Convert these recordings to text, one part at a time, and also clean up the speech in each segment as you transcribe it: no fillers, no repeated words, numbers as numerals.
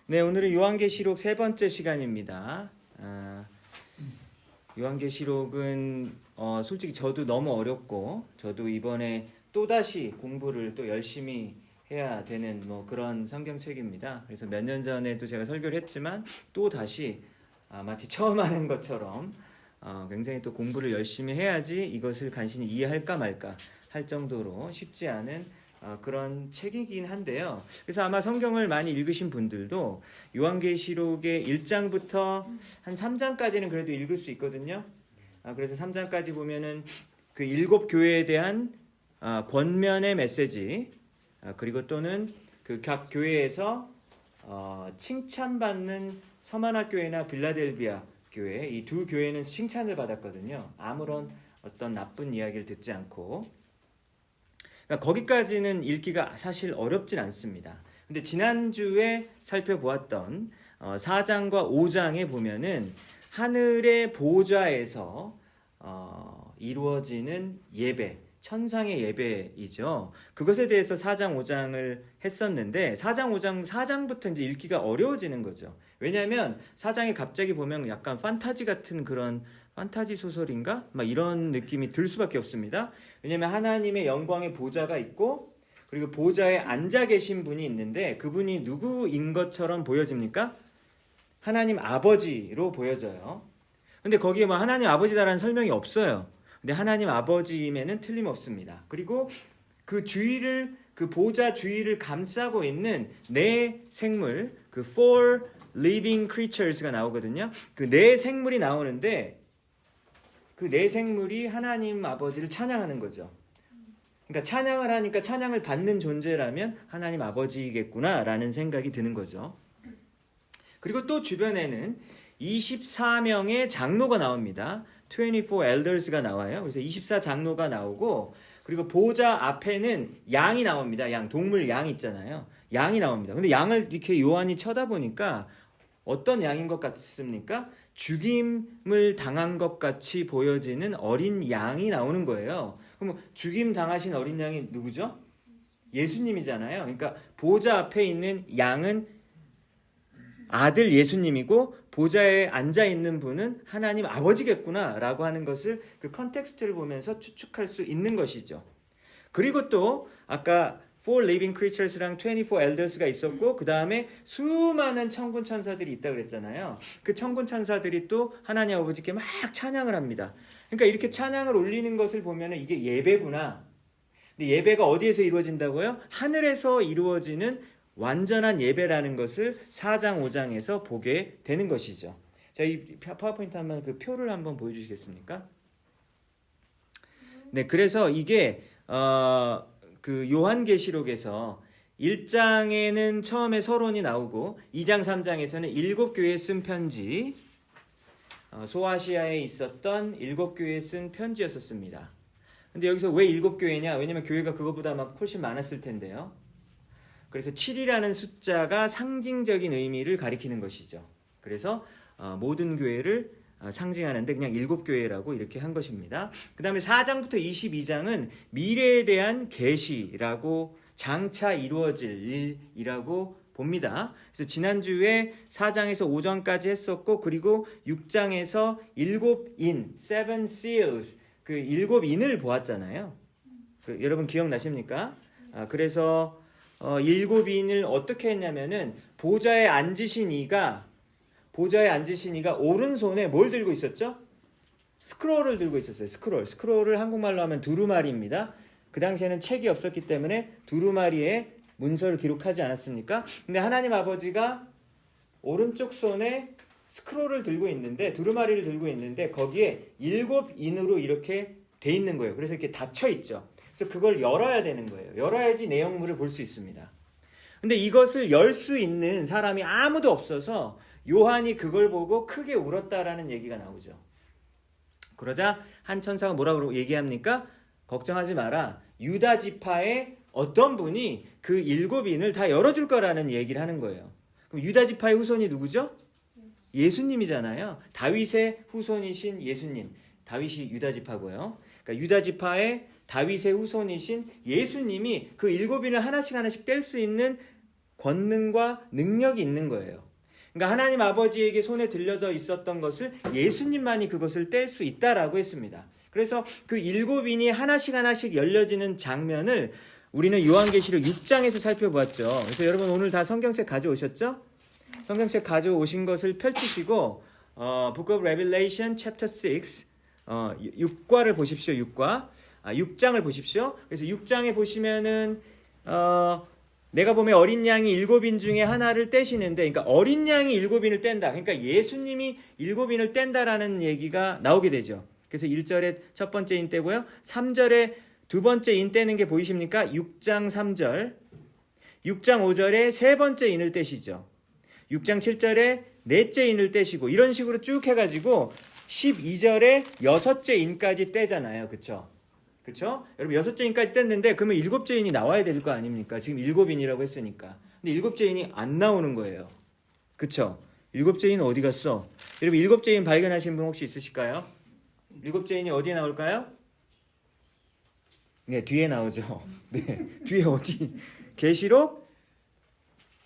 네, 오늘은 요한계시록 세 번째 시간입니다. 요한계시록은 솔직히 저도 너무 어렵고 저도 이번에 또다시 공부를 또 열심히 해야 되는 그런 성경책입니다. 그래서 몇 년 전에도 제가 설교를 했지만 또 다시 마치 처음 하는 것처럼 굉장히 또 공부를 열심히 해야지 이것을 간신히 이해할까 말까 할 정도로 쉽지 않은 그런 책이긴 한데요. 그래서 아마 성경을 많이 읽으신 분들도 요한계시록의 1장부터 한 3장까지는 그래도 읽을 수 있거든요. 그래서 3장까지 보면은 그 7 교회에 대한 권면의 메시지, 그리고 또는 그 각 교회에서 칭찬받는 서마나 교회나 빌라델비아 교회, 이 두 교회는 칭찬을 받았거든요. 아무런 어떤 나쁜 이야기를 듣지 않고. 그러니까 거기까지는 읽기가 사실 어렵진 않습니다. 근데 지난주에 살펴보았던 4장과 5장에 보면은 하늘의 보좌에서 이루어지는 예배, 천상의 예배이죠. 그것에 대해서 4장, 5장을 했었는데 4장, 5장, 4장부터 이제 읽기가 어려워지는 거죠. 왜냐하면 4장에 갑자기 보면 약간 판타지 같은 그런 판타지 소설인가? 막 이런 느낌이 들 수밖에 없습니다. 왜냐하면 하나님의 영광의 보좌가 있고 그리고 보좌에 앉아 계신 분이 있는데 그분이 누구인 것처럼 보여집니까? 하나님 아버지로 보여져요. 근데 거기에 뭐 하나님 아버지다라는 설명이 없어요. 근데 하나님 아버지임에는 틀림없습니다. 그리고 그 주위를, 그 보좌 주위를 감싸고 있는 네 생물, 그 four living creatures가 나오거든요. 그 네 생물이 나오는데 그 네 생물이 하나님 아버지를 찬양하는 거죠. 그러니까 찬양을 하니까 찬양을 받는 존재라면 하나님 아버지겠구나라는 생각이 드는 거죠. 그리고 또 주변에는 24명의 장로가 나옵니다. 24 elders가 나와요. 그래서 24장로가 나오고 그리고 보좌 앞에는 양이 나옵니다. 양, 동물 양 있잖아요. 양이 나옵니다. 근데 양을 이렇게 요한이 쳐다보니까 어떤 양인 것 같습니까? 죽임을 당한 것 같이 보여지는 어린 양이 나오는 거예요. 그럼 죽임 당하신 어린 양이 누구죠? 예수님이잖아요. 그러니까 보좌 앞에 있는 양은 아들 예수님이고 보좌에 앉아 있는 분은 하나님 아버지겠구나라고 하는 것을 그 컨텍스트를 보면서 추측할 수 있는 것이죠. 그리고 또 아까 Four Living Creatures랑 24 Elders가 있었고 그 다음에 수많은 천군 천사들이 있다고 그랬잖아요. 그 천군 천사들이 또 하나님 아버지께 막 찬양을 합니다. 그러니까 이렇게 찬양을 올리는 것을 보면 이게 예배구나. 근데 예배가 어디에서 이루어진다고요? 하늘에서 이루어지는 완전한 예배라는 것을 4장, 5장에서 보게 되는 것이죠. 자, 이 파워포인트 한번 그 표를 한번 보여주시겠습니까? 네, 그래서 이게 그 요한계시록에서 1장에는 처음에 서론이 나오고 2장, 3장에서는 7교회에 쓴 편지, 소아시아에 있었던 7교회에 쓴 편지였었습니다. 근데 여기서 왜 7교회냐? 왜냐면 교회가 그것보다 막 훨씬 많았을 텐데요. 그래서 7이라는 숫자가 상징적인 의미를 가리키는 것이죠. 그래서 모든 교회를 상징하는데 그냥 7교회라고 이렇게 한 것입니다. 그 다음에 4장부터 22장은 미래에 대한 계시라고 장차 이루어질 일이라고 봅니다. 그래서 지난주에 4장에서 5장까지 했었고 그리고 6장에서 7인, 7 seals, 그 7인을 보았잖아요. 여러분 기억나십니까? 그래서 7인을 어떻게 했냐면은 보좌에 앉으신 이가 오른손에 뭘 들고 있었죠? 스크롤을 들고 있었어요. 스크롤을 한국말로 하면 두루마리입니다. 그 당시에는 책이 없었기 때문에 두루마리에 문서를 기록하지 않았습니까? 근데 하나님 아버지가 오른쪽 손에 스크롤을 들고 있는데 두루마리를 들고 있는데 거기에 7인으로 이렇게 돼 있는 거예요. 그래서 이렇게 닫혀 있죠. 그래서 그걸 열어야 되는 거예요. 열어야지 내용물을 볼 수 있습니다. 근데 이것을 열 수 있는 사람이 아무도 없어서 요한이 그걸 보고 크게 울었다라는 얘기가 나오죠. 그러자 한 천사가 뭐라고 얘기합니까? 걱정하지 마라. 유다 지파의 어떤 분이 그 7인을 다 열어줄 거라는 얘기를 하는 거예요. 그럼 유다 지파의 후손이 누구죠? 예수님이잖아요. 다윗의 후손이신 예수님. 다윗이 유다 지파고요. 그러니까 유다 지파의 다윗의 후손이신 예수님이 그 7인을 하나씩 뗄 수 있는 권능과 능력이 있는 거예요. 그러니까 하나님 아버지에게 손에 들려져 있었던 것을 예수님만이 그것을 뗄 수 있다라고 했습니다. 그래서 그 7인이 하나씩 열려지는 장면을 우리는 요한계시록 6장에서 살펴보았죠. 그래서 여러분 오늘 다 성경책 가져오셨죠? 성경책 가져오신 것을 펼치시고 Book of Revelation chapter 6 6과를 보십시오. 6과 6장을 보십시오. 그래서 6장에 보시면은 내가 보면 어린 양이 7인 중에 하나를 떼시는데, 그러니까 어린 양이 7인을 뗀다. 그러니까 예수님이 7인을 뗀다라는 얘기가 나오게 되죠. 그래서 1절에 첫 번째 인 떼고요. 3절에 두 번째 인 떼는 게 보이십니까? 6장 3절. 6장 5절에 세 번째 인을 떼시죠. 6장 7절에 넷째 인을 떼시고 이런 식으로 쭉 해가지고 12절에 여섯째 인까지 떼잖아요. 그쵸? 그쵸? 여러분 여섯째 인까지 뗐는데 그러면 일곱째 인이 나와야 될 거 아닙니까? 지금 7인이라고 했으니까. 근데 일곱째 인이 안 나오는 거예요. 그쵸? 일곱째 인 어디 갔어? 여러분 일곱째 인 발견하신 분 혹시 있으실까요? 일곱째 인이 어디에 나올까요? 네, 뒤에 나오죠. 네, 뒤에 어디? 계시록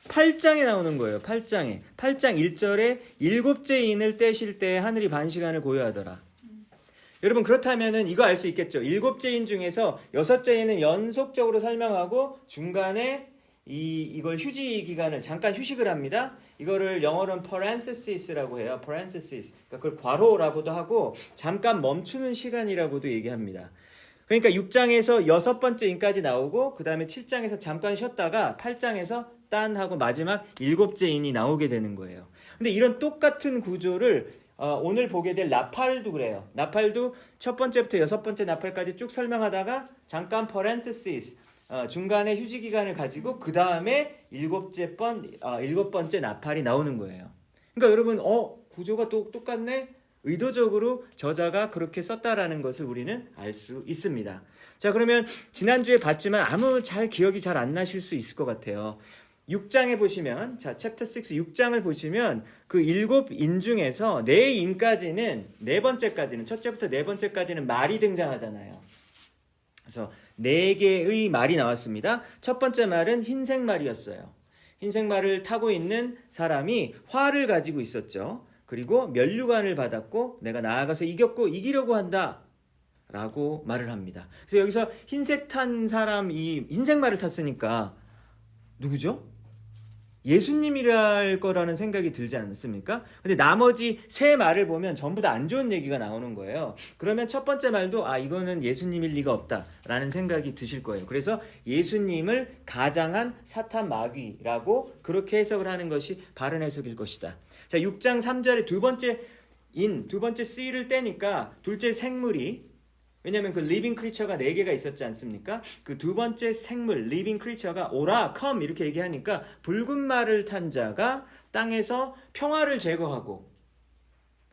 8장에 나오는 거예요. 8장에. 8장 1절에 일곱째 인을 떼실 때 하늘이 반시간을 고요하더라. 여러분 그렇다면은 이거 알 수 있겠죠. 일곱째 인 중에서 여섯째 인은 연속적으로 설명하고 중간에 이걸 휴지 기간을 잠깐 휴식을 합니다. 이거를 영어로는 parenthesis라고 해요. parenthesis. 그러니까 그걸 괄호라고도 하고 잠깐 멈추는 시간이라고도 얘기합니다. 그러니까 6장에서 여섯 번째 인까지 나오고 그 다음에 7장에서 잠깐 쉬었다가 8장에서 딴 하고 마지막 일곱째 인이 나오게 되는 거예요. 근데 이런 똑같은 구조를 오늘 보게 될 나팔도 그래요. 나팔도 첫 번째부터 여섯 번째 나팔까지 쭉 설명하다가 잠깐 parenthesis 중간에 휴지 기간을 가지고 그 다음에 일곱 번째 나팔이 나오는 거예요. 그러니까 여러분 구조가 똑같네. 의도적으로 저자가 그렇게 썼다라는 것을 우리는 알 수 있습니다. 자, 그러면 지난주에 봤지만 잘 기억이 잘 안 나실 수 있을 것 같아요. 6장에 보시면, 자, 챕터 6 6장을 보시면 그 7인 중에서 4인까지는 네 번째까지는 첫째부터 네 번째까지는 말이 등장하잖아요. 그래서 4개의 말이 나왔습니다. 첫 번째 말은 흰색 말이었어요. 흰색 말을 타고 있는 사람이 활을 가지고 있었죠. 그리고 면류관을 받았고 내가 나아가서 이겼고 이기려고 한다 라고 말을 합니다. 그래서 여기서 흰색 탄 사람이 흰색 말을 탔으니까 누구죠? 예수님이랄 거라는 생각이 들지 않습니까? 근데 나머지 세 말을 보면 전부 다 안 좋은 얘기가 나오는 거예요. 그러면 첫 번째 말도 이거는 예수님일 리가 없다라는 생각이 드실 거예요. 그래서 예수님을 가장한 사탄 마귀라고 그렇게 해석을 하는 것이 바른 해석일 것이다. 자, 6장 3절에 두 번째 C를 떼니까 둘째 생물이, 왜냐하면 그 living creature가 4개가 있었지 않습니까? 그 두 번째 생물 living creature가 오라, come 이렇게 얘기하니까 붉은 말을 탄 자가 땅에서 평화를 제거하고,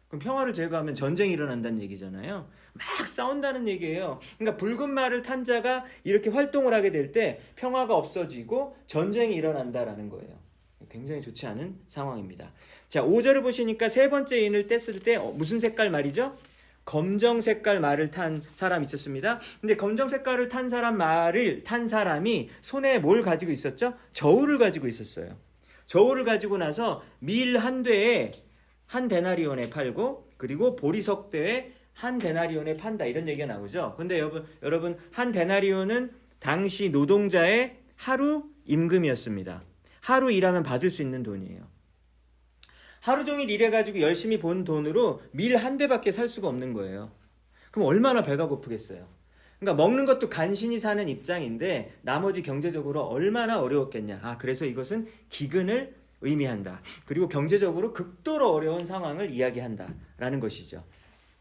그럼 평화를 제거하면 전쟁이 일어난다는 얘기잖아요. 막 싸운다는 얘기예요. 그러니까 붉은 말을 탄 자가 이렇게 활동을 하게 될 때 평화가 없어지고 전쟁이 일어난다라는 거예요. 굉장히 좋지 않은 상황입니다. 자, 5절을 보시니까 세 번째 인을 뗐을 때 무슨 색깔 말이죠? 검정 색깔 말을 탄 사람이 있었습니다. 근데 검정 색깔을 탄 사람이 손에 뭘 가지고 있었죠? 저울을 가지고 있었어요. 저울을 가지고 나서 밀 한 대에 한 데나리온에 팔고 그리고 보리석대에 한 데나리온에 판다 이런 얘기가 나오죠. 근데 여러분 한 데나리온은 당시 노동자의 하루 임금이었습니다. 하루 일하면 받을 수 있는 돈이에요. 하루 종일 일해가지고 열심히 본 돈으로 밀 한 대밖에 살 수가 없는 거예요. 그럼 얼마나 배가 고프겠어요. 그러니까 먹는 것도 간신히 사는 입장인데 나머지 경제적으로 얼마나 어려웠겠냐. 그래서 이것은 기근을 의미한다. 그리고 경제적으로 극도로 어려운 상황을 이야기한다라는 것이죠.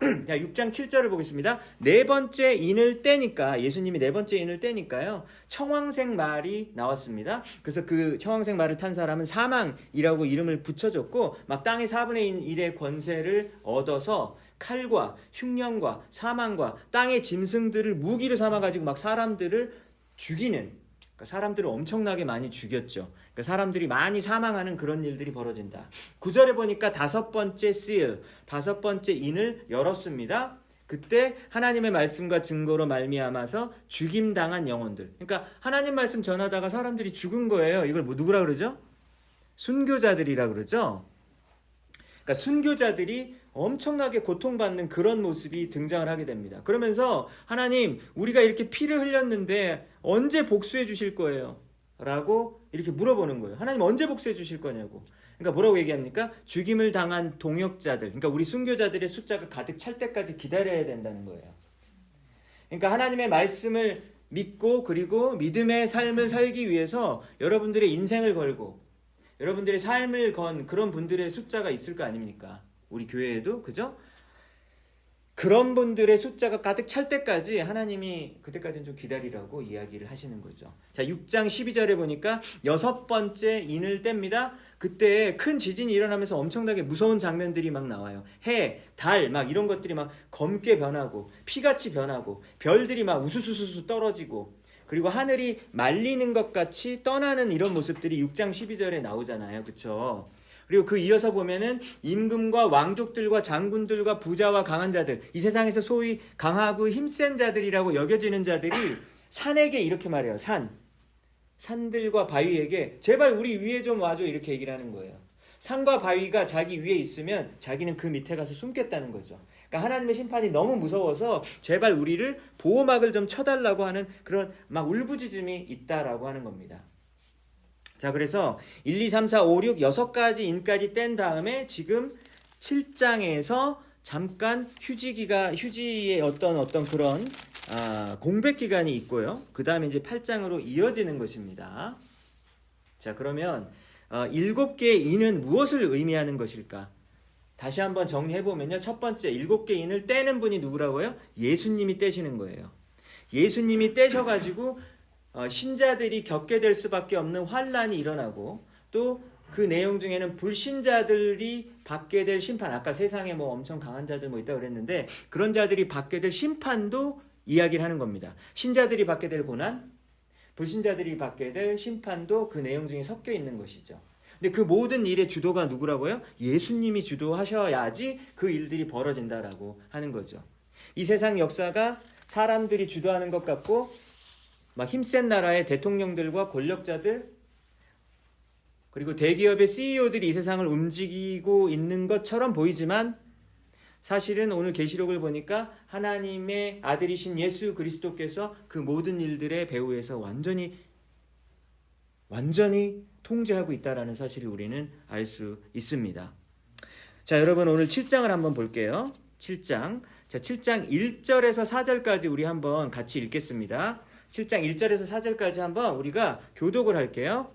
자, 6장 7절을 보겠습니다. 네 번째 인을 떼니까, 예수님이 네 번째 인을 떼니까요, 청황색 말이 나왔습니다. 그래서 그 청황색 말을 탄 사람은 사망이라고 이름을 붙여줬고, 막 땅의 4분의 1의 권세를 얻어서 칼과 흉년과 사망과 땅의 짐승들을 무기로 삼아가지고 막 사람들을 죽이는, 그러니까 사람들을 엄청나게 많이 죽였죠. 그러니까 사람들이 많이 사망하는 그런 일들이 벌어진다. 9절에 보니까 다섯 번째 인을 열었습니다. 그때 하나님의 말씀과 증거로 말미암아서 죽임당한 영혼들. 그러니까 하나님 말씀 전하다가 사람들이 죽은 거예요. 이걸 뭐 누구라 그러죠? 순교자들이라 그러죠. 그러니까 순교자들이 엄청나게 고통받는 그런 모습이 등장을 하게 됩니다. 그러면서 하나님, 우리가 이렇게 피를 흘렸는데 언제 복수해 주실 거예요? 라고 이렇게 물어보는 거예요. 하나님 언제 복수해 주실 거냐고. 그러니까 뭐라고 얘기합니까? 죽임을 당한 동역자들, 그러니까 우리 순교자들의 숫자가 가득 찰 때까지 기다려야 된다는 거예요. 그러니까 하나님의 말씀을 믿고 그리고 믿음의 삶을 살기 위해서 여러분들의 인생을 걸고 여러분들의 삶을 건 그런 분들의 숫자가 있을 거 아닙니까? 우리 교회에도, 그죠? 그런 분들의 숫자가 가득 찰 때까지 하나님이 그때까지는 좀 기다리라고 이야기를 하시는 거죠. 자, 6장 12절에 보니까 6번째 인을 뗍니다. 그때 큰 지진이 일어나면서 엄청나게 무서운 장면들이 막 나와요. 해, 달, 막 이런 것들이 막 검게 변하고 피같이 변하고 별들이 막 우수수수수 떨어지고 그리고 하늘이 말리는 것 같이 떠나는 이런 모습들이 6장 12절에 나오잖아요. 그쵸? 그리고 그 이어서 보면은 임금과 왕족들과 장군들과 부자와 강한 자들, 이 세상에서 소위 강하고 힘센 자들이라고 여겨지는 자들이 산에게 이렇게 말해요. 산들과 바위에게 제발 우리 위에 좀 와줘, 이렇게 얘기를 하는 거예요. 산과 바위가 자기 위에 있으면 자기는 그 밑에 가서 숨겠다는 거죠. 그러니까 하나님의 심판이 너무 무서워서 제발 우리를 보호막을 좀 쳐달라고 하는 그런 막 울부짖음이 있다라고 하는 겁니다. 자, 그래서 1, 2, 3, 4, 5, 6, 6가지 인까지 뗀 다음에 지금 7장에서 잠깐 휴지의 어떤 그런 공백 기간이 있고요. 그 다음에 이제 8장으로 이어지는 것입니다. 자, 그러면 7개의 인은 무엇을 의미하는 것일까? 다시 한번 정리해보면요. 첫 번째, 7개 인을 떼는 분이 누구라고요? 예수님이 떼시는 거예요. 예수님이 떼셔가지고 신자들이 겪게 될 수밖에 없는 환란이 일어나고 또 그 내용 중에는 불신자들이 받게 될 심판, 아까 세상에 뭐 엄청 강한 자들 뭐 있다고 그랬는데 그런 자들이 받게 될 심판도 이야기를 하는 겁니다. 신자들이 받게 될 고난, 불신자들이 받게 될 심판도 그 내용 중에 섞여 있는 것이죠. 근데 그 모든 일의 주도가 누구라고요? 예수님이 주도하셔야지 그 일들이 벌어진다라고 하는 거죠. 이 세상 역사가 사람들이 주도하는 것 같고 막 힘센 나라의 대통령들과 권력자들 그리고 대기업의 CEO들이 이 세상을 움직이고 있는 것처럼 보이지만 사실은 오늘 계시록을 보니까 하나님의 아들이신 예수 그리스도께서 그 모든 일들의 배후에서 완전히 통제하고 있다는 사실을 우리는 알 수 있습니다. 자, 여러분 오늘 7장을 한번 볼게요. 7장. 자, 7장 1절에서 4절까지 우리 한번 같이 읽겠습니다. 7장 1절에서 4절까지 한번 우리가 교독을 할게요.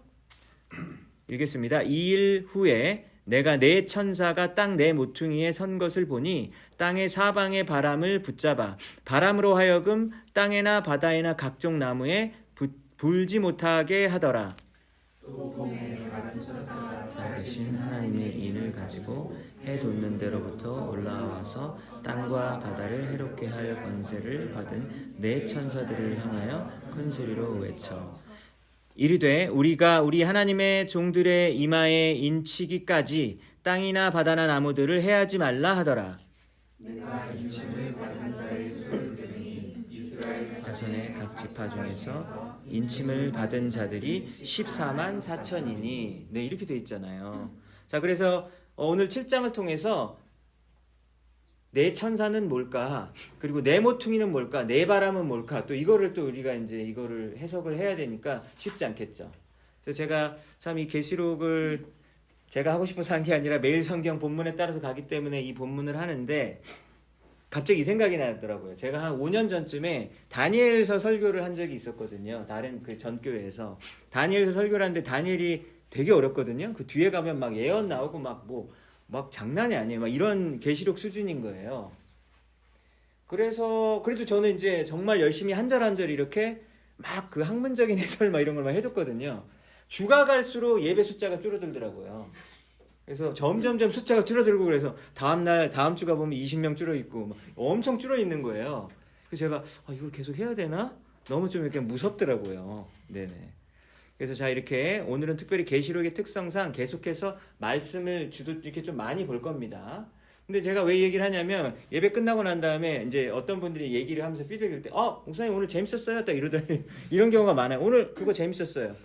읽겠습니다. 2일 후에 내가 네 천사가 땅 네 모퉁이에 선 것을 보니 땅의 사방의 바람을 붙잡아 바람으로 하여금 땅에나 바다에나 각종 나무에 불지 못하게 하더라. 또 보내 같은 천사가 살아계신 하나님의 인을 가지고 해 돋는 데로부터 올라와서 땅과 바다를 해롭게 할 권세를 받은 네 천사들을 향하여 큰 소리로 외쳐 이르되 우리가 우리 하나님의 종들의 이마에 인치기까지 땅이나 바다나 나무들을 해하지 말라 하더라. 내가 인침을 받은 자의 수를 들으니 이스라엘 자손의 각 지파 중에서 인침을 받은 자들이 14만 4천이니 네, 이렇게 돼 있잖아요. 자, 그래서 오늘 7장을 통해서 네 천사는 뭘까? 그리고 네 모퉁이는 뭘까? 네 바람은 뭘까? 또 이거를 또 우리가 이제 이거를 해석을 해야 되니까 쉽지 않겠죠. 그래서 제가 참 이 계시록을 제가 하고 싶어서 한 게 아니라 매일 성경 본문에 따라서 가기 때문에 이 본문을 하는데 갑자기 이 생각이 나더라고요. 제가 한 5년 전쯤에 다니엘서 설교를 한 적이 있었거든요. 다른 그 전교회에서 다니엘서 설교를 하는데 다니엘이 되게 어렵거든요. 그 뒤에 가면 막 예언 나오고 막 장난이 아니에요. 막 이런 계시록 수준인 거예요. 그래서 그래도 저는 이제 정말 열심히 한 절 한 절 이렇게 막 그 학문적인 해설 막 이런 걸 막 해줬거든요. 주가 갈수록 예배 숫자가 줄어들더라고요. 그래서 점점점 숫자가 줄어들고 그래서 다음 주가 보면 20명 줄어 있고 막 엄청 줄어 있는 거예요. 그래서 제가 이걸 계속 해야 되나? 너무 좀 이렇게 무섭더라고요. 네네. 그래서 자, 이렇게 오늘은 특별히 계시록의 특성상 계속해서 말씀을 이렇게 좀 많이 볼 겁니다. 근데 제가 왜 얘기를 하냐면 예배 끝나고 난 다음에 이제 어떤 분들이 얘기를 하면서 피드백을 때, 목사님 오늘 재밌었어요? 딱 이러더니 이런 경우가 많아요. 오늘 그거 재밌었어요.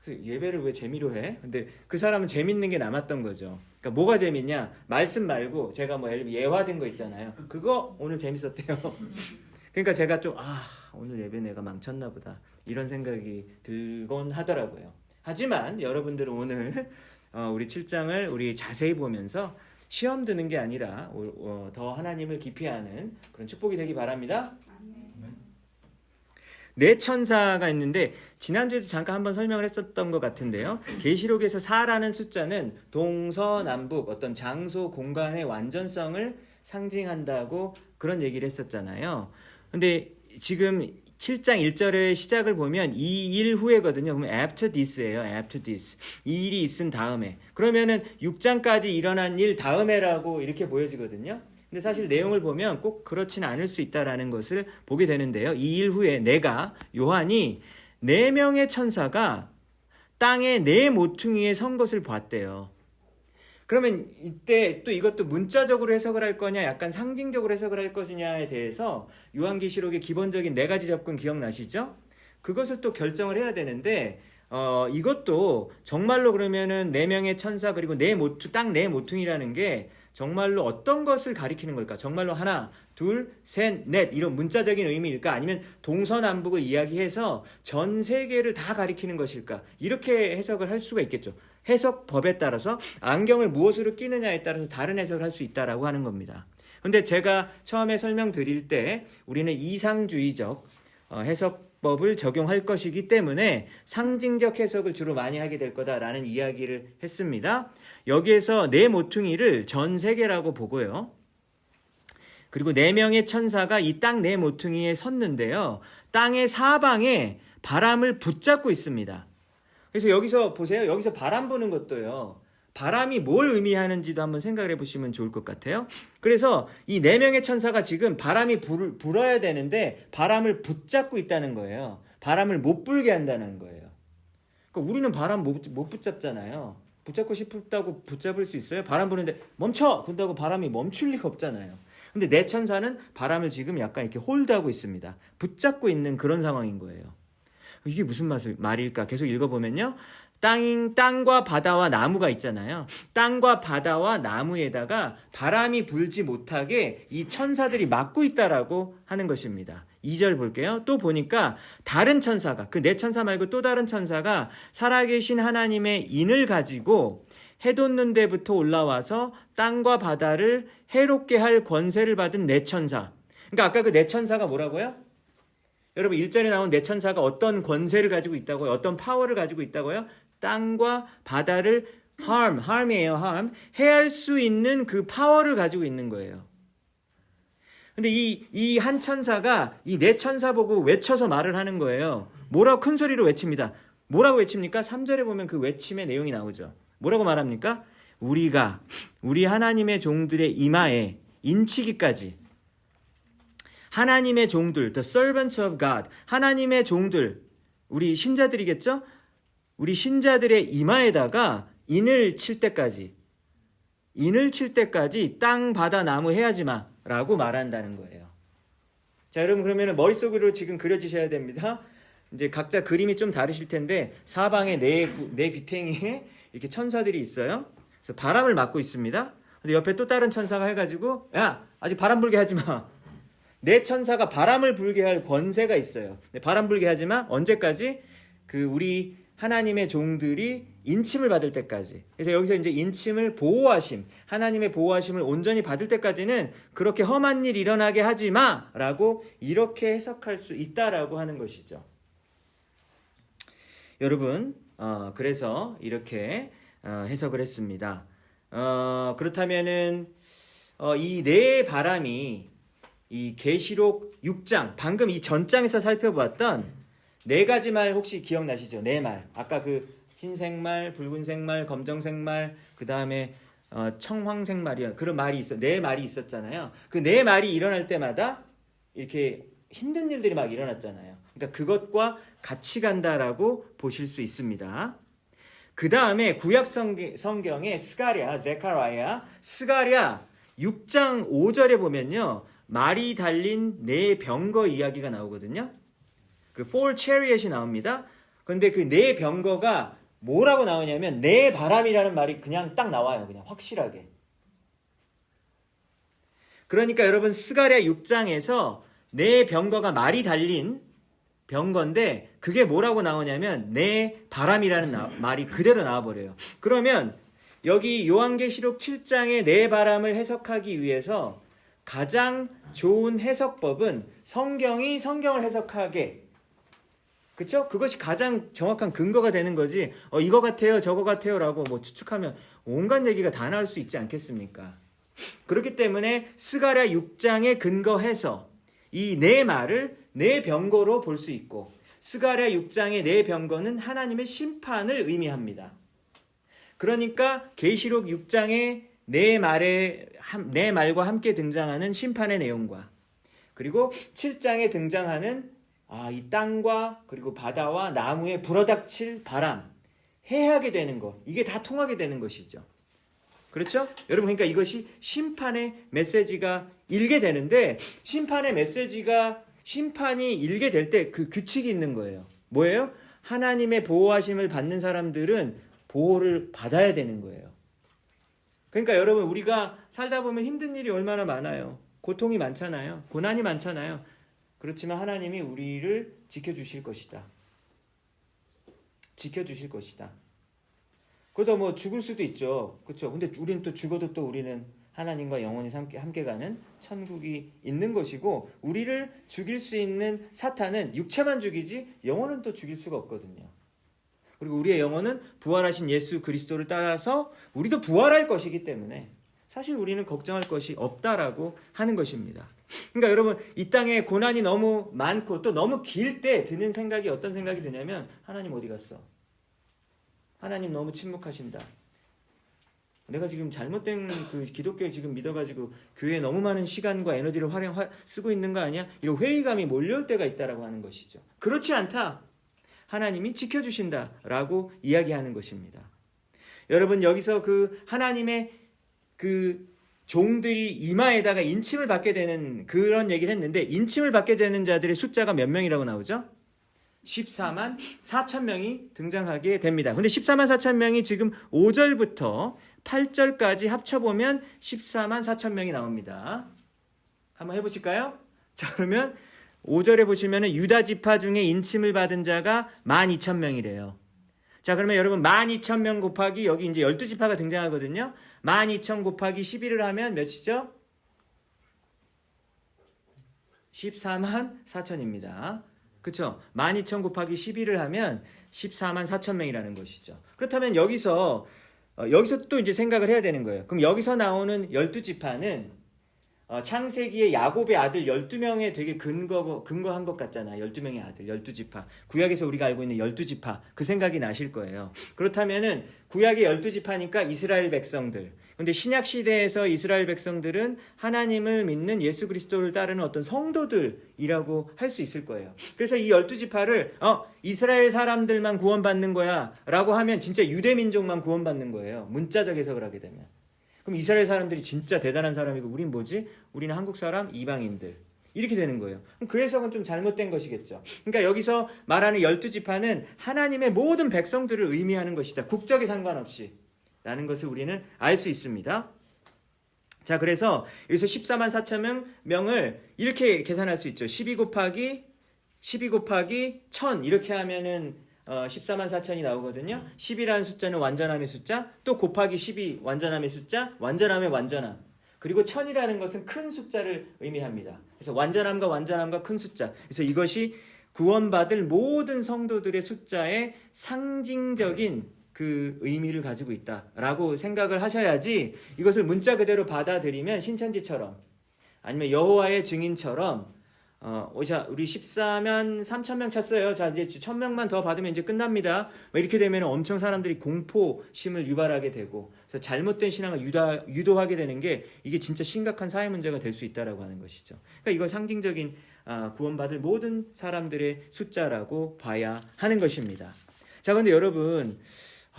그래서 예배를 왜 재미로 해? 근데 그 사람은 재밌는 게 남았던 거죠. 그러니까 뭐가 재밌냐? 말씀 말고 제가 뭐 예를 들면 예화된 거 있잖아요. 그거 오늘 재밌었대요. 그러니까 제가 좀 오늘 예배 내가 망쳤나 보다 이런 생각이 들곤 하더라고요. 하지만 여러분들은 오늘 우리 7장을 우리 자세히 보면서 시험 드는 게 아니라 더 하나님을 깊이 아는 그런 축복이 되기 바랍니다. 네 천사가 있는데 지난주에도 잠깐 한번 설명을 했었던 것 같은데요. 계시록에서 4라는 숫자는 동서남북 어떤 장소 공간의 완전성을 상징한다고 그런 얘기를 했었잖아요. 근데 지금 7장 1절의 시작을 보면 이 일 후에거든요. 그러면 after this예요. after this. 이 일이 있은 다음에. 그러면은 6장까지 일어난 일 다음에라고 이렇게 보여지거든요. 근데 사실 내용을 보면 꼭 그렇지는 않을 수 있다라는 것을 보게 되는데요. 이 일 후에 요한이 4명의 천사가 땅에 4 모퉁이에 선 것을 봤대요. 그러면 이때 또 이것도 문자적으로 해석을 할 거냐 약간 상징적으로 해석을 할 것이냐에 대해서 요한계시록의 기본적인 4가지 접근 기억나시죠? 그것을 또 결정을 해야 되는데 이것도 정말로 그러면은 4명의 천사 그리고 땅 4 모퉁이라는 게 정말로 어떤 것을 가리키는 걸까? 정말로 하나, 둘, 셋, 넷 이런 문자적인 의미일까? 아니면 동서남북을 이야기해서 전 세계를 다 가리키는 것일까? 이렇게 해석을 할 수가 있겠죠. 해석법에 따라서 안경을 무엇으로 끼느냐에 따라서 다른 해석을 할 수 있다라고 하는 겁니다. 근데 제가 처음에 설명드릴 때 우리는 이상주의적 해석법을 적용할 것이기 때문에 상징적 해석을 주로 많이 하게 될 거다라는 이야기를 했습니다. 여기에서 4 모퉁이를 전 세계라고 보고요. 그리고 4명의 천사가 이 땅 4 모퉁이에 섰는데요. 땅의 사방에 바람을 붙잡고 있습니다. 그래서 여기서 보세요. 여기서 바람 부는 것도요. 바람이 뭘 의미하는지도 한번 생각을 해보시면 좋을 것 같아요. 그래서 이 4명의 천사가 지금 바람이 불어야 되는데 바람을 붙잡고 있다는 거예요. 바람을 못 불게 한다는 거예요. 그러니까 우리는 바람 못 붙잡잖아요. 붙잡고 싶다고 붙잡을 수 있어요? 바람 부는데 멈춰! 그런다고 바람이 멈출 리가 없잖아요. 근데 4 천사는 바람을 지금 약간 이렇게 홀드하고 있습니다. 붙잡고 있는 그런 상황인 거예요. 이게 무슨 말일까? 계속 읽어보면요. 땅과 바다와 나무가 있잖아요. 땅과 바다와 나무에다가 바람이 불지 못하게 이 천사들이 막고 있다라고 하는 것입니다. 2절 볼게요. 또 보니까 다른 천사가, 그 4 천사 말고 또 다른 천사가 살아계신 하나님의 인을 가지고 해 돋는 데부터 올라와서 땅과 바다를 해롭게 할 권세를 받은 4 천사. 그러니까 아까 그 4 천사가 뭐라고요? 여러분 1절에 나온 4 천사가 어떤 권세를 가지고 있다고요? 어떤 파워를 가지고 있다고요? 땅과 바다를 harm이에요. 해할 수 있는 그 파워를 가지고 있는 거예요. 근데 이 한 천사가 이 4 천사 보고 외쳐서 말을 하는 거예요. 뭐라고 큰 소리로 외칩니다. 뭐라고 외칩니까? 3절에 보면 그 외침의 내용이 나오죠. 뭐라고 말합니까? 우리가 우리 하나님의 종들의 이마에 인치기까지 하나님의 종들, the servants of God, 하나님의 종들, 우리 신자들이겠죠? 우리 신자들의 이마에다가 인을 칠 때까지 땅, 바다, 나무 해야지 마 라고 말한다는 거예요. 자, 여러분 그러면 머릿속으로 지금 그려지셔야 됩니다. 이제 각자 그림이 좀 다르실 텐데 사방에 네 비탱이에 이렇게 천사들이 있어요. 그래서 바람을 막고 있습니다. 근데 옆에 또 다른 천사가 해가지고 야, 아직 바람 불게 하지 마. 4 천사가 바람을 불게 할 권세가 있어요. 바람 불게 하지 마. 언제까지? 우리 하나님의 종들이 인침을 받을 때까지. 그래서 여기서 이제 인침을 하나님의 보호하심을 온전히 받을 때까지는 그렇게 험한 일 일어나게 하지 마라고 이렇게 해석할 수 있다라고 하는 것이죠. 여러분, 그래서 이렇게 해석을 했습니다. 그렇다면은 이 4 바람이 이 계시록 6장 방금 이 전장에서 살펴보았던 4가지 말 혹시 기억나시죠? 4말. 아까 그 흰색 말, 붉은색 말, 검정색 말, 그 다음에 청황색 말이야. 그런 말이 4말이 있었잖아요. 그 4말이 일어날 때마다 이렇게 힘든 일들이 막 일어났잖아요. 그러니까 그것과 같이 간다라고 보실 수 있습니다. 그 다음에 구약 성경에 스가랴, 6장 5절에 보면요. 말이 달린 네 병거 이야기가 나오거든요. 그 four chariot이 나옵니다. 근데 그 네 병거가 뭐라고 나오냐면 네 바람이라는 말이 그냥 딱 나와요. 그냥 확실하게. 그러니까 여러분 스가랴 6장에서 네 병거가 말이 달린 병거인데 그게 뭐라고 나오냐면 네 바람이라는 말이 그대로 나와버려요. 그러면 여기 요한계시록 7장의 네 바람을 해석하기 위해서 가장 좋은 해석법은 성경이 성경을 해석하게, 그쵸? 그것이 가장 정확한 근거가 되는 거지. 이거 같아요, 저거 같아요 라고 뭐 추측하면 온갖 얘기가 다 나올 수 있지 않겠습니까? 그렇기 때문에 스가랴 6장에 근거해서 이 네 말을 네 병거로 볼 수 있고, 스가랴 6장의 네 병거는 하나님의 심판을 의미합니다. 그러니까 계시록 6장의 네 말과 함께 등장하는 심판의 내용과, 그리고 7장에 등장하는 이 땅과 그리고 바다와 나무에 불어닥칠 바람, 해하게 되는 것, 이게 다 통하게 되는 것이죠. 그렇죠? 여러분, 그러니까 이것이 심판의 메시지가 일게 되는데, 심판이 일게 될 때 그 규칙이 있는 거예요. 뭐예요? 하나님의 보호하심을 받는 사람들은 보호를 받아야 되는 거예요. 그러니까 여러분, 우리가 살다 보면 힘든 일이 얼마나 많아요. 고통이 많잖아요. 고난이 많잖아요. 그렇지만 하나님이 우리를 지켜주실 것이다. 지켜주실 것이다. 그러다 뭐 죽을 수도 있죠. 그렇죠? 근데 우리는 또 죽어도 또 우리는 하나님과 영원히 함께 가는 천국이 있는 것이고, 우리를 죽일 수 있는 사탄은 육체만 죽이지 영혼은 또 죽일 수가 없거든요. 그리고 우리의 영혼은 부활하신 예수 그리스도를 따라서 우리도 부활할 것이기 때문에 사실 우리는 걱정할 것이 없다라고 하는 것입니다. 그러니까 여러분, 이 땅에 고난이 너무 많고 또 너무 길 때 드는 생각이 어떤 생각이 드냐면, 하나님 어디 갔어? 하나님 너무 침묵하신다. 내가 지금 잘못된 그 기독교에 지금 믿어가지고 교회에 너무 많은 시간과 에너지를 쓰고 있는 거 아니야? 이런 회의감이 몰려올 때가 있다라고 하는 것이죠. 그렇지 않다. 하나님이 지켜주신다라고 이야기하는 것입니다. 여러분, 여기서 그 하나님의 그 종들이 이마에다가 인침을 받게 되는 그런 얘기를 했는데, 인침을 받게 되는 자들의 숫자가 몇 명이라고 나오죠? 14만 4천 명이 등장하게 됩니다. 근데 14만 4천 명이 지금 5절부터 8절까지 합쳐보면 14만 4천 명이 나옵니다. 한번 해보실까요? 자, 그러면 5절에 보시면 유다 지파 중에 인침을 받은 자가 12,000명이래요. 자, 그러면 여러분 12,000명 곱하기 여기 이제 12지파가 등장하거든요. 12,000 곱하기 11을 하면 몇이죠? 14만 4천입니다. 그렇죠? 12,000 곱하기 11을 하면 14만 4천 명이라는 것이죠. 그렇다면 여기서 또 이제 생각을 해야 되는 거예요. 그럼 여기서 나오는 12지파는 창세기의 야곱의 아들 12명에 되게 근거한 것 같잖아요. 12명의 아들, 12지파. 구약에서 우리가 알고 있는 12지파. 그 생각이 나실 거예요. 그렇다면은 구약의 12지파니까 이스라엘 백성들. 근데 신약 시대에서 이스라엘 백성들은 하나님을 믿는 예수 그리스도를 따르는 어떤 성도들이라고 할 수 있을 거예요. 그래서 이 12지파를 이스라엘 사람들만 구원받는 거야 라고 하면 진짜 유대 민족만 구원받는 거예요. 문자적 해석을 하게 되면. 그럼 이스라엘 사람들이 진짜 대단한 사람이고 우린 뭐지? 우리는 한국 사람, 이방인들. 이렇게 되는 거예요. 그럼 그 해석은 좀 잘못된 것이겠죠. 그러니까 여기서 말하는 12지파는 하나님의 모든 백성들을 의미하는 것이다. 국적에 상관없이. 라는 것을 우리는 알 수 있습니다. 자, 그래서 여기서 14만 4천 명을 이렇게 계산할 수 있죠. 12 곱하기 1000 이렇게 하면은 14만 4천이 나오거든요. 10이라는 숫자는 완전함의 숫자, 또 곱하기 12 완전함의 숫자, 완전함의 완전함. 그리고 1000이라는 것은 큰 숫자를 의미합니다. 그래서 완전함과 큰 숫자. 그래서 이것이 구원받을 모든 성도들의 숫자의 상징적인 그 의미를 가지고 있다라고 생각을 하셔야지, 이것을 문자 그대로 받아들이면 신천지처럼 아니면 여호와의 증인처럼 자, 우리 14만 3천 명 찼어요. 자, 이제 1,000명만 더 받으면 이제 끝납니다. 이렇게 되면 엄청 사람들이 공포심을 유발하게 되고, 그래서 잘못된 신앙을 유도하게 되는 게 이게 진짜 심각한 사회 문제가 될 수 있다라고 하는 것이죠. 그러니까 이건 상징적인 구원받을 모든 사람들의 숫자라고 봐야 하는 것입니다. 자, 그런데 여러분,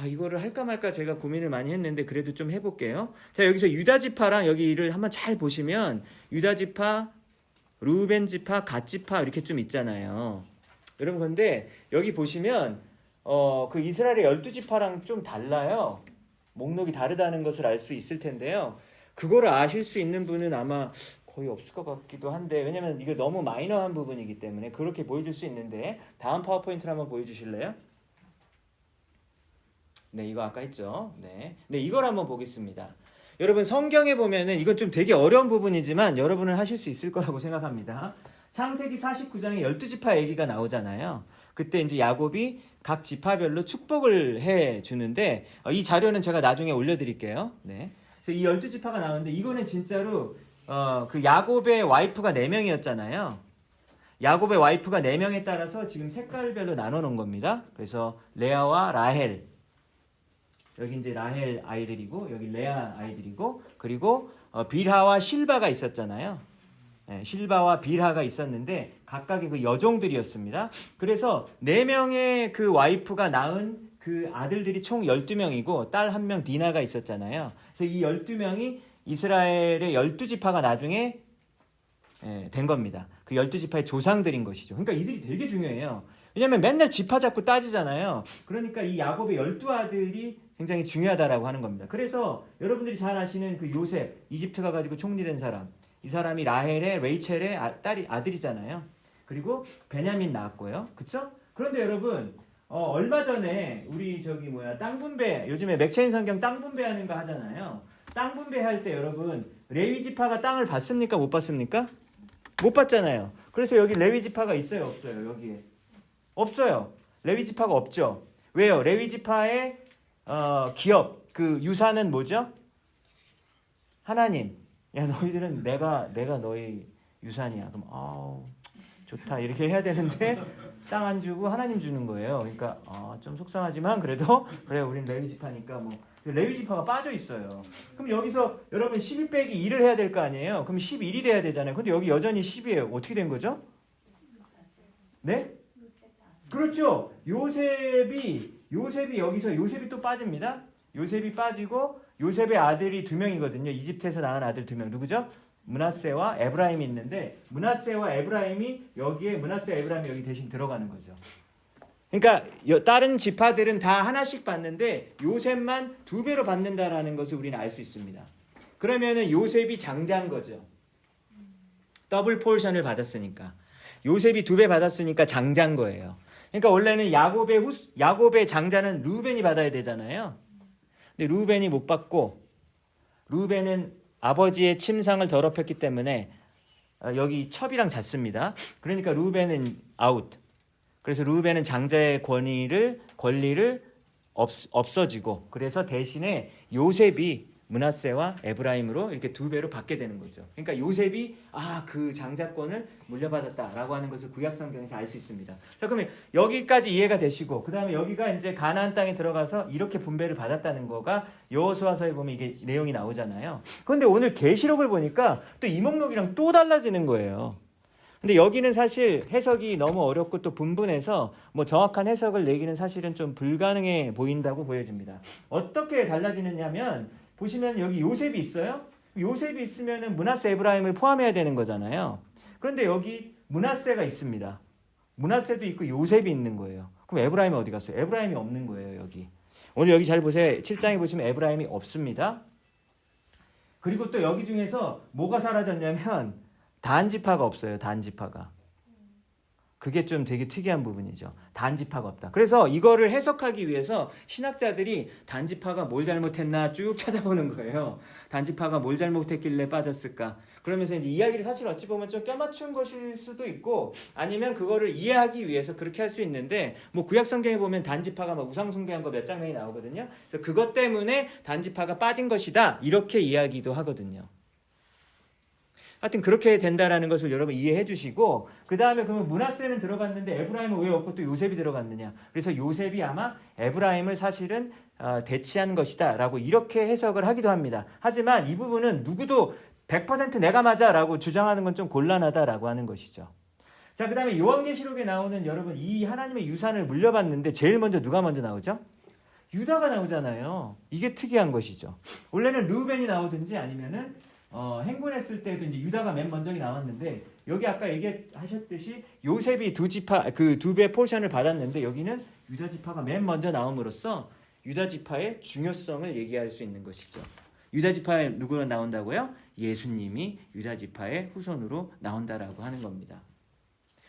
이거를 할까 말까 제가 고민을 많이 했는데 그래도 좀 해볼게요. 자, 여기서 유다 지파랑 여기를 한번 잘 보시면 유다 지파, 루벤 지파, 갓 지파 이렇게 좀 있잖아요. 여러분 근데 여기 보시면 그 이스라엘의 12지파랑 좀 달라요. 목록이 다르다는 것을 알 수 있을 텐데요. 그거를 아실 수 있는 분은 아마 거의 없을 것 같기도 한데 왜냐면 이게 너무 마이너한 부분이기 때문에 그렇게 보여줄 수 있는데 다음 파워포인트를 한번 보여주실래요? 네, 이거 아까 했죠. 네, 이걸 한번 보겠습니다. 여러분 성경에 보면은 이건 좀 되게 어려운 부분이지만 여러분은 하실 수 있을 거라고 생각합니다. 창세기 49장에 12지파 얘기가 나오잖아요. 그때 이제 야곱이 각 지파별로 축복을 해 주는데 이 자료는 제가 나중에 올려드릴게요. 네, 그래서 이 12지파가 나오는데 이거는 진짜로 그 야곱의 와이프가 4명이었잖아요. 야곱의 와이프가 4명에 따라서 지금 색깔별로 나눠 놓은 겁니다. 그래서 레아와 라헬, 여기 이제 라헬 아이들이고 여기 레아 아이들이고 그리고 빌하와 실바가 있었잖아요. 네, 실바와 빌하가 있었는데 각각의 그 여종들이었습니다. 그래서 4명의 그 와이프가 낳은 그 아들들이 총 12명이고 딸 1명 디나가 있었잖아요. 그래서 이 12명이 이스라엘의 12지파가 나중에 된 겁니다. 그 12지파의 조상들인 것이죠. 그러니까 이들이 되게 중요해요. 왜냐면 맨날 지파 잡고 따지잖아요. 그러니까 이 야곱의 12아들이 굉장히 중요하다라고 하는 겁니다. 그래서 여러분들이 잘 아시는 그 요셉, 이집트 가가지고 총리된 사람, 이 사람이 라헬의 레이첼의 아들이잖아요. 그리고 베냐민 낳았고요. 그쵸? 그런데 여러분 얼마 전에 우리 땅 분배, 요즘에 맥체인 성경 땅 분배하는 거 하잖아요. 땅 분배할 때 여러분 레위 지파가 땅을 받습니까? 못 받습니까? 못 받잖아요. 그래서 여기 레위 지파가 있어요? 없어요? 여기에 없어요. 레위 지파가 없죠. 왜요? 레위 지파의 기업, 그 유산은 뭐죠? 하나님. 야, 너희들은 내가 너희 유산이야. 그럼 좋다 이렇게 해야 되는데 땅 안 주고 하나님 주는 거예요. 그러니까 좀 속상하지만 그래도 그래 우린 레위 지파니까 뭐 레위 지파가 빠져 있어요. 그럼 여기서 여러분 12 빼기 2를 해야 될 거 아니에요? 그럼 11이 돼야 되잖아요. 근데 여기 여전히 10이에요. 어떻게 된 거죠? 네? 그렇죠. 요셉이 여기서 요셉이 또 빠집니다. 요셉이 빠지고 요셉의 아들이 2명이거든요. 이집트에서 낳은 아들 2명. 누구죠? 므낫세와 에브라임이 있는데 므낫세와 에브라임이 므낫세와 에브라임이 여기 대신 들어가는 거죠. 그러니까 다른 지파들은 다 하나씩 받는데 요셉만 2배로 받는다라는 것을 우리는 알 수 있습니다. 그러면은 요셉이 장자인 거죠. 더블 포션을 받았으니까. 요셉이 2배 받았으니까 장자인 거예요. 그러니까 원래는 야곱의 장자는 루벤이 받아야 되잖아요. 근데 루벤이 못 받고 루벤은 아버지의 침상을 더럽혔기 때문에 여기 첩이랑 잤습니다. 그러니까 루벤은 아웃. 그래서 루벤은 장자의 권리를 없어지고 그래서 대신에 요셉이 므낫세와 에브라임으로 이렇게 2배로 받게 되는 거죠. 그러니까 요셉이 그 장자권을 물려받았다라고 하는 것을 구약 성경에서 알 수 있습니다. 자, 그러면 여기까지 이해가 되시고 그다음에 여기가 이제 가나안 땅에 들어가서 이렇게 분배를 받았다는 거가 여호수아서에 보면 이게 내용이 나오잖아요. 그런데 오늘 계시록을 보니까 또 이 목록이랑 또 달라지는 거예요. 근데 여기는 사실 해석이 너무 어렵고 또 분분해서 뭐 정확한 해석을 내기는 사실은 좀 불가능해 보인다고 보여집니다. 어떻게 달라지느냐면 보시면 여기 요셉이 있어요. 요셉이 있으면은 므낫세 에브라임을 포함해야 되는 거잖아요. 그런데 여기 므낫세가 있습니다. 므낫세도 있고 요셉이 있는 거예요. 그럼 에브라임이 어디 갔어요? 에브라임이 없는 거예요, 여기. 오늘 여기 잘 보세요. 7장에 보시면 에브라임이 없습니다. 그리고 또 여기 중에서 뭐가 사라졌냐면 단 지파가 없어요. 단 지파가. 그게 좀 되게 특이한 부분이죠. 단지파가 없다. 그래서 이거를 해석하기 위해서 신학자들이 단지파가 뭘 잘못했나 쭉 찾아보는 거예요. 단지파가 뭘 잘못했길래 빠졌을까? 그러면서 이제 이야기를 사실 어찌 보면 좀 껴맞춘 것일 수도 있고 아니면 그거를 이해하기 위해서 그렇게 할 수 있는데 뭐 구약 성경에 보면 단지파가 막 우상 숭배한 거 몇 장면이 나오거든요. 그래서 그것 때문에 단지파가 빠진 것이다. 이렇게 이야기도 하거든요. 하여튼 그렇게 된다라는 것을 여러분 이해해 주시고 그 다음에 그러면 므낫세는 들어갔는데 에브라임은 왜 없고 또 요셉이 들어갔느냐. 그래서 요셉이 아마 에브라임을 사실은 대치한 것이다 라고 이렇게 해석을 하기도 합니다. 하지만 이 부분은 누구도 100% 내가 맞아 라고 주장하는 건 좀 곤란하다라고 하는 것이죠. 자, 그 다음에 요한계시록에 나오는 여러분 이 하나님의 유산을 물려받는데 제일 먼저 누가 먼저 나오죠? 유다가 나오잖아요. 이게 특이한 것이죠. 원래는 르우벤이 나오든지 아니면은 행군했을 때도 이제 유다가 맨 먼저 나왔는데 여기 아까 얘기하셨듯이 요셉이 두 지파 그 두 배 포션을 받았는데 여기는 유다 지파가 맨 먼저 나옴으로써 유다 지파의 중요성을 얘기할 수 있는 것이죠. 유다 지파에 누구가 나온다고요? 예수님이 유다 지파의 후손으로 나온다라고 하는 겁니다.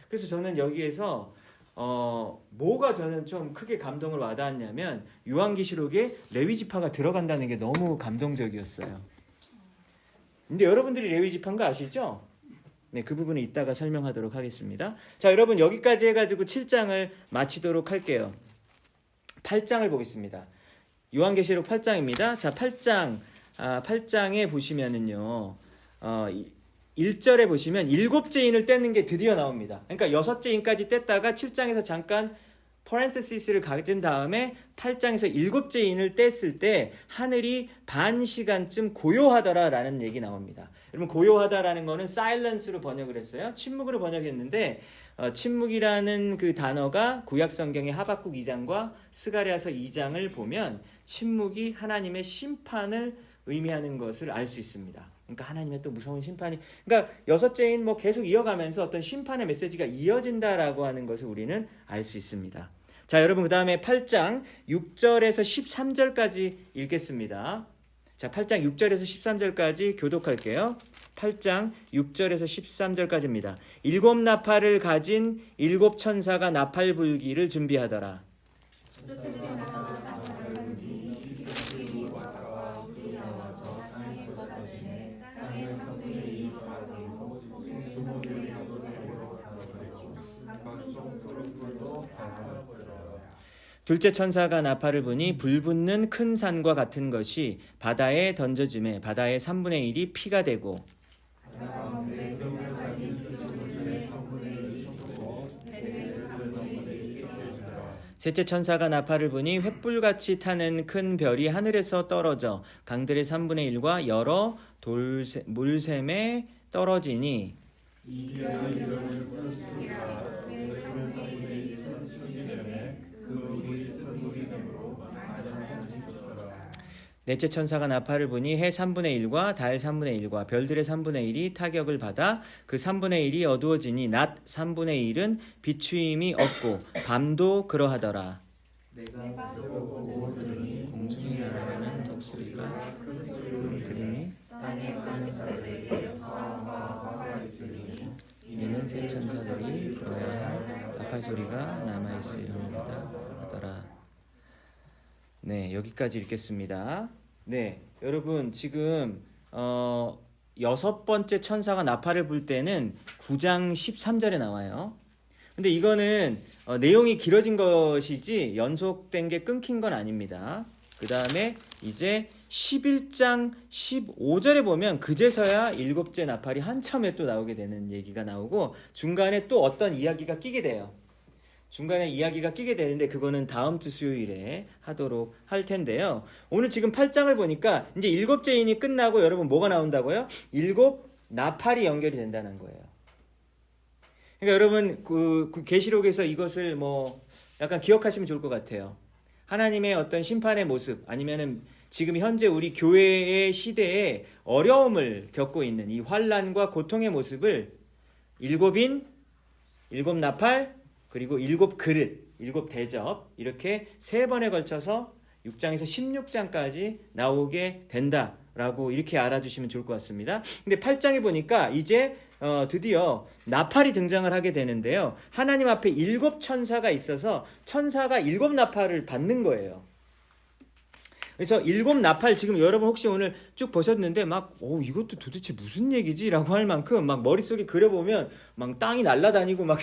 그래서 저는 여기에서 뭐가 저는 좀 크게 감동을 와닿았냐면 요한계시록에 레위 지파가 들어간다는 게 너무 감동적이었어요. 근데 여러분들이 레위 지파인 거 아시죠? 네, 그 부분은 이따가 설명하도록 하겠습니다. 자, 여러분 여기까지 해가지고 7장을 마치도록 할게요. 8장을 보겠습니다. 요한계시록 8장입니다. 자, 8장에 보시면은요, 1절에 보시면 7째 인을 떼는 게 드디어 나옵니다. 그러니까 6째 인까지 뗐다가 7장에서 잠깐 퍼렌테시스를 가진 다음에 8장에서 7째 인을 뗐을 때 하늘이 반 시간쯤 고요하더라라는 얘기 나옵니다. 여러분 고요하다라는 거는 silence로 번역을 했어요. 침묵으로 번역했는데 침묵이라는 그 단어가 구약 성경의 하박국 2장과 스가랴서 2장을 보면 침묵이 하나님의 심판을 의미하는 것을 알 수 있습니다. 그러니까 하나님의 또 무서운 심판이, 그러니까 6째인 뭐 계속 이어가면서 어떤 심판의 메시지가 이어진다라고 하는 것을 우리는 알 수 있습니다. 자, 여러분 그 다음에 8장 6절에서 13절까지 읽겠습니다. 자, 8장 6절에서 13절까지 교독할게요. 8장 6절에서 13절까지입니다. 7 나팔을 가진 7 천사가 나팔 불기를 준비하더라. 둘째 천사가 나팔을 부니 불붙는 큰 산과 같은 것이 바다에 던져지매 바다의 3분의 1이 피가 되고 셋째 천사가 나팔을 부니 횃불같이 타는 큰 별이 하늘에서 떨어져 강들의 3분의 1과 여러 물샘에 떨어지니 넷째 천사가 나팔을 부니 해 3분의 1과 달 3분의 1과 별들의 3분의 1이 타격을 받아 그 3분의 1이 어두워지니 낮 3분의 1은 비추임이 없고 밤도 그러하더라. 내가 보고 들으니 공중에 날아가는 독수리가 큰 소리로 들으니 땅에 사는 자들에게 화가 있으니 이는 새 천사들이 불어야 할 나팔 소리가 남아있으리로다 하더라. 네, 여기까지 읽겠습니다. 네, 여러분 지금 6번째 천사가 나팔을 불 때는 9장 13절에 나와요. 근데 이거는 내용이 길어진 것이지 연속된 게 끊긴 건 아닙니다. 그 다음에 이제 11장 15절에 보면 그제서야 7째 나팔이 한참에 또 나오게 되는 얘기가 나오고 중간에 또 어떤 이야기가 끼게 돼요. 중간에 이야기가 끼게 되는데 그거는 다음 주 수요일에 하도록 할 텐데요. 오늘 지금 8장을 보니까 이제 7째 인이 끝나고 여러분 뭐가 나온다고요? 7 나팔이 연결이 된다는 거예요. 그러니까 여러분 그 계시록에서 이것을 뭐 약간 기억하시면 좋을 것 같아요. 하나님의 어떤 심판의 모습 아니면은 지금 현재 우리 교회의 시대에 어려움을 겪고 있는 이 환난과 고통의 모습을 7인, 7 나팔, 그리고 7 그릇, 7 대접 이렇게 3번에 걸쳐서 6장에서 16장까지 나오게 된다라고 이렇게 알아주시면 좋을 것 같습니다. 근데 8장에 보니까 이제 드디어 나팔이 등장을 하게 되는데요. 하나님 앞에 7 천사가 있어서 천사가 7 나팔을 받는 거예요. 그래서 7 나팔 지금 여러분 혹시 오늘 쭉 보셨는데 막 이것도 도대체 무슨 얘기지? 라고 할 만큼 막 머릿속에 그려보면 막 땅이 날아다니고 막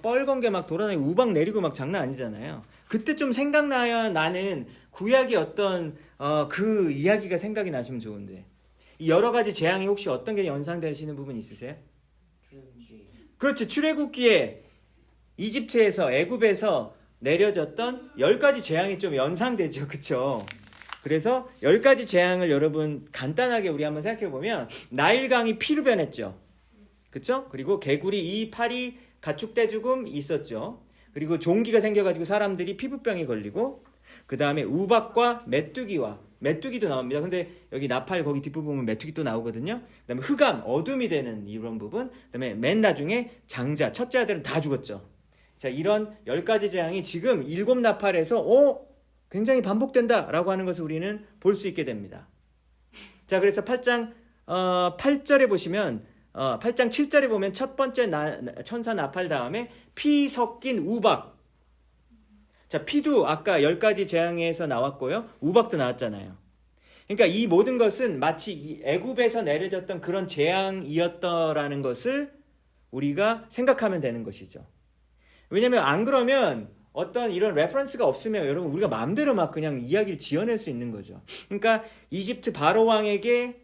빨간 게 막 돌아다니고 우박 내리고 막 장난 아니잖아요. 그때 좀 생각나야 나는 구약의 어떤 그 이야기가 생각이 나시면 좋은데 이 여러 가지 재앙이 혹시 어떤 게 연상되시는 부분 있으세요? 그렇지. 출애굽기에 이집트에서 애굽에서 내려졌던 10가지 재앙이 좀 연상되죠. 그렇죠? 그래서 10가지 재앙을 여러분 간단하게 우리 한번 생각해보면 나일강이 피로 변했죠. 그렇죠? 그리고 개구리 이 팔이 가축대 죽음 있었죠. 그리고 종기가 생겨가지고 사람들이 피부병에 걸리고 그 다음에 우박과 메뚜기도 나옵니다. 근데 여기 나팔 거기 뒷부분 보면 메뚜기 또 나오거든요. 그 다음에 흑암, 어둠이 되는 이런 부분. 그 다음에 맨 나중에 장자, 첫째 아들은 다 죽었죠. 자, 이런 10가지 재앙이 지금 7나팔에서 굉장히 반복된다라고 하는 것을 우리는 볼 수 있게 됩니다. 자, 그래서 8장 8절에 보시면 8장 7절에 보면 첫 번째 천사 나팔 다음에 피 섞인 우박. 자, 피도 아까 10가지 재앙에서 나왔고요. 우박도 나왔잖아요. 그러니까 이 모든 것은 마치 이 애굽에서 내려졌던 그런 재앙이었더라는 것을 우리가 생각하면 되는 것이죠. 왜냐하면 안 그러면 어떤 이런 레퍼런스가 없으면 여러분 우리가 마음대로 막 그냥 이야기를 지어낼 수 있는 거죠. 그러니까 이집트 바로 왕에게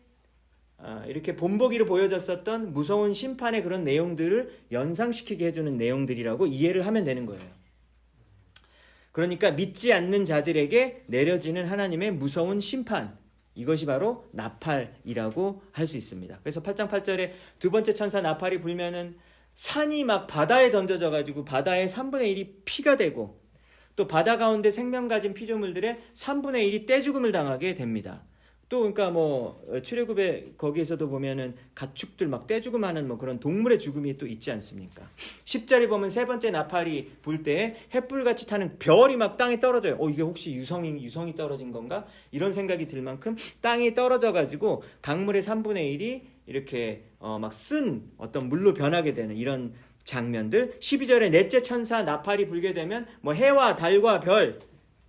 이렇게 본보기로 보여졌었던 무서운 심판의 그런 내용들을 연상시키게 해주는 내용들이라고 이해를 하면 되는 거예요. 그러니까 믿지 않는 자들에게 내려지는 하나님의 무서운 심판, 이것이 바로 나팔이라고 할 수 있습니다. 그래서 8장 8절에 두 번째 천사 나팔이 불면은 산이 막 바다에 던져져 가지고 바다의 3분의 1이 피가 되고 또 바다 가운데 생명 가진 피조물들의 3분의 1이 떼죽음을 당하게 됩니다. 또 그러니까 뭐 출애굽에 거기에서도 보면은 가축들 막 떼죽음하는 뭐 그런 동물의 죽음이 또 있지 않습니까? 10절에 보면 세 번째 나팔이 불 때 횃불같이 타는 별이 막 땅에 떨어져요. 이게 혹시 유성이 떨어진 건가? 이런 생각이 들 만큼 땅이 떨어져 가지고 강물의 3분의 1이 이렇게 막 쓴 어떤 물로 변하게 되는 이런 장면들. 12절에 넷째 천사 나팔이 불게 되면 뭐 해와 달과 별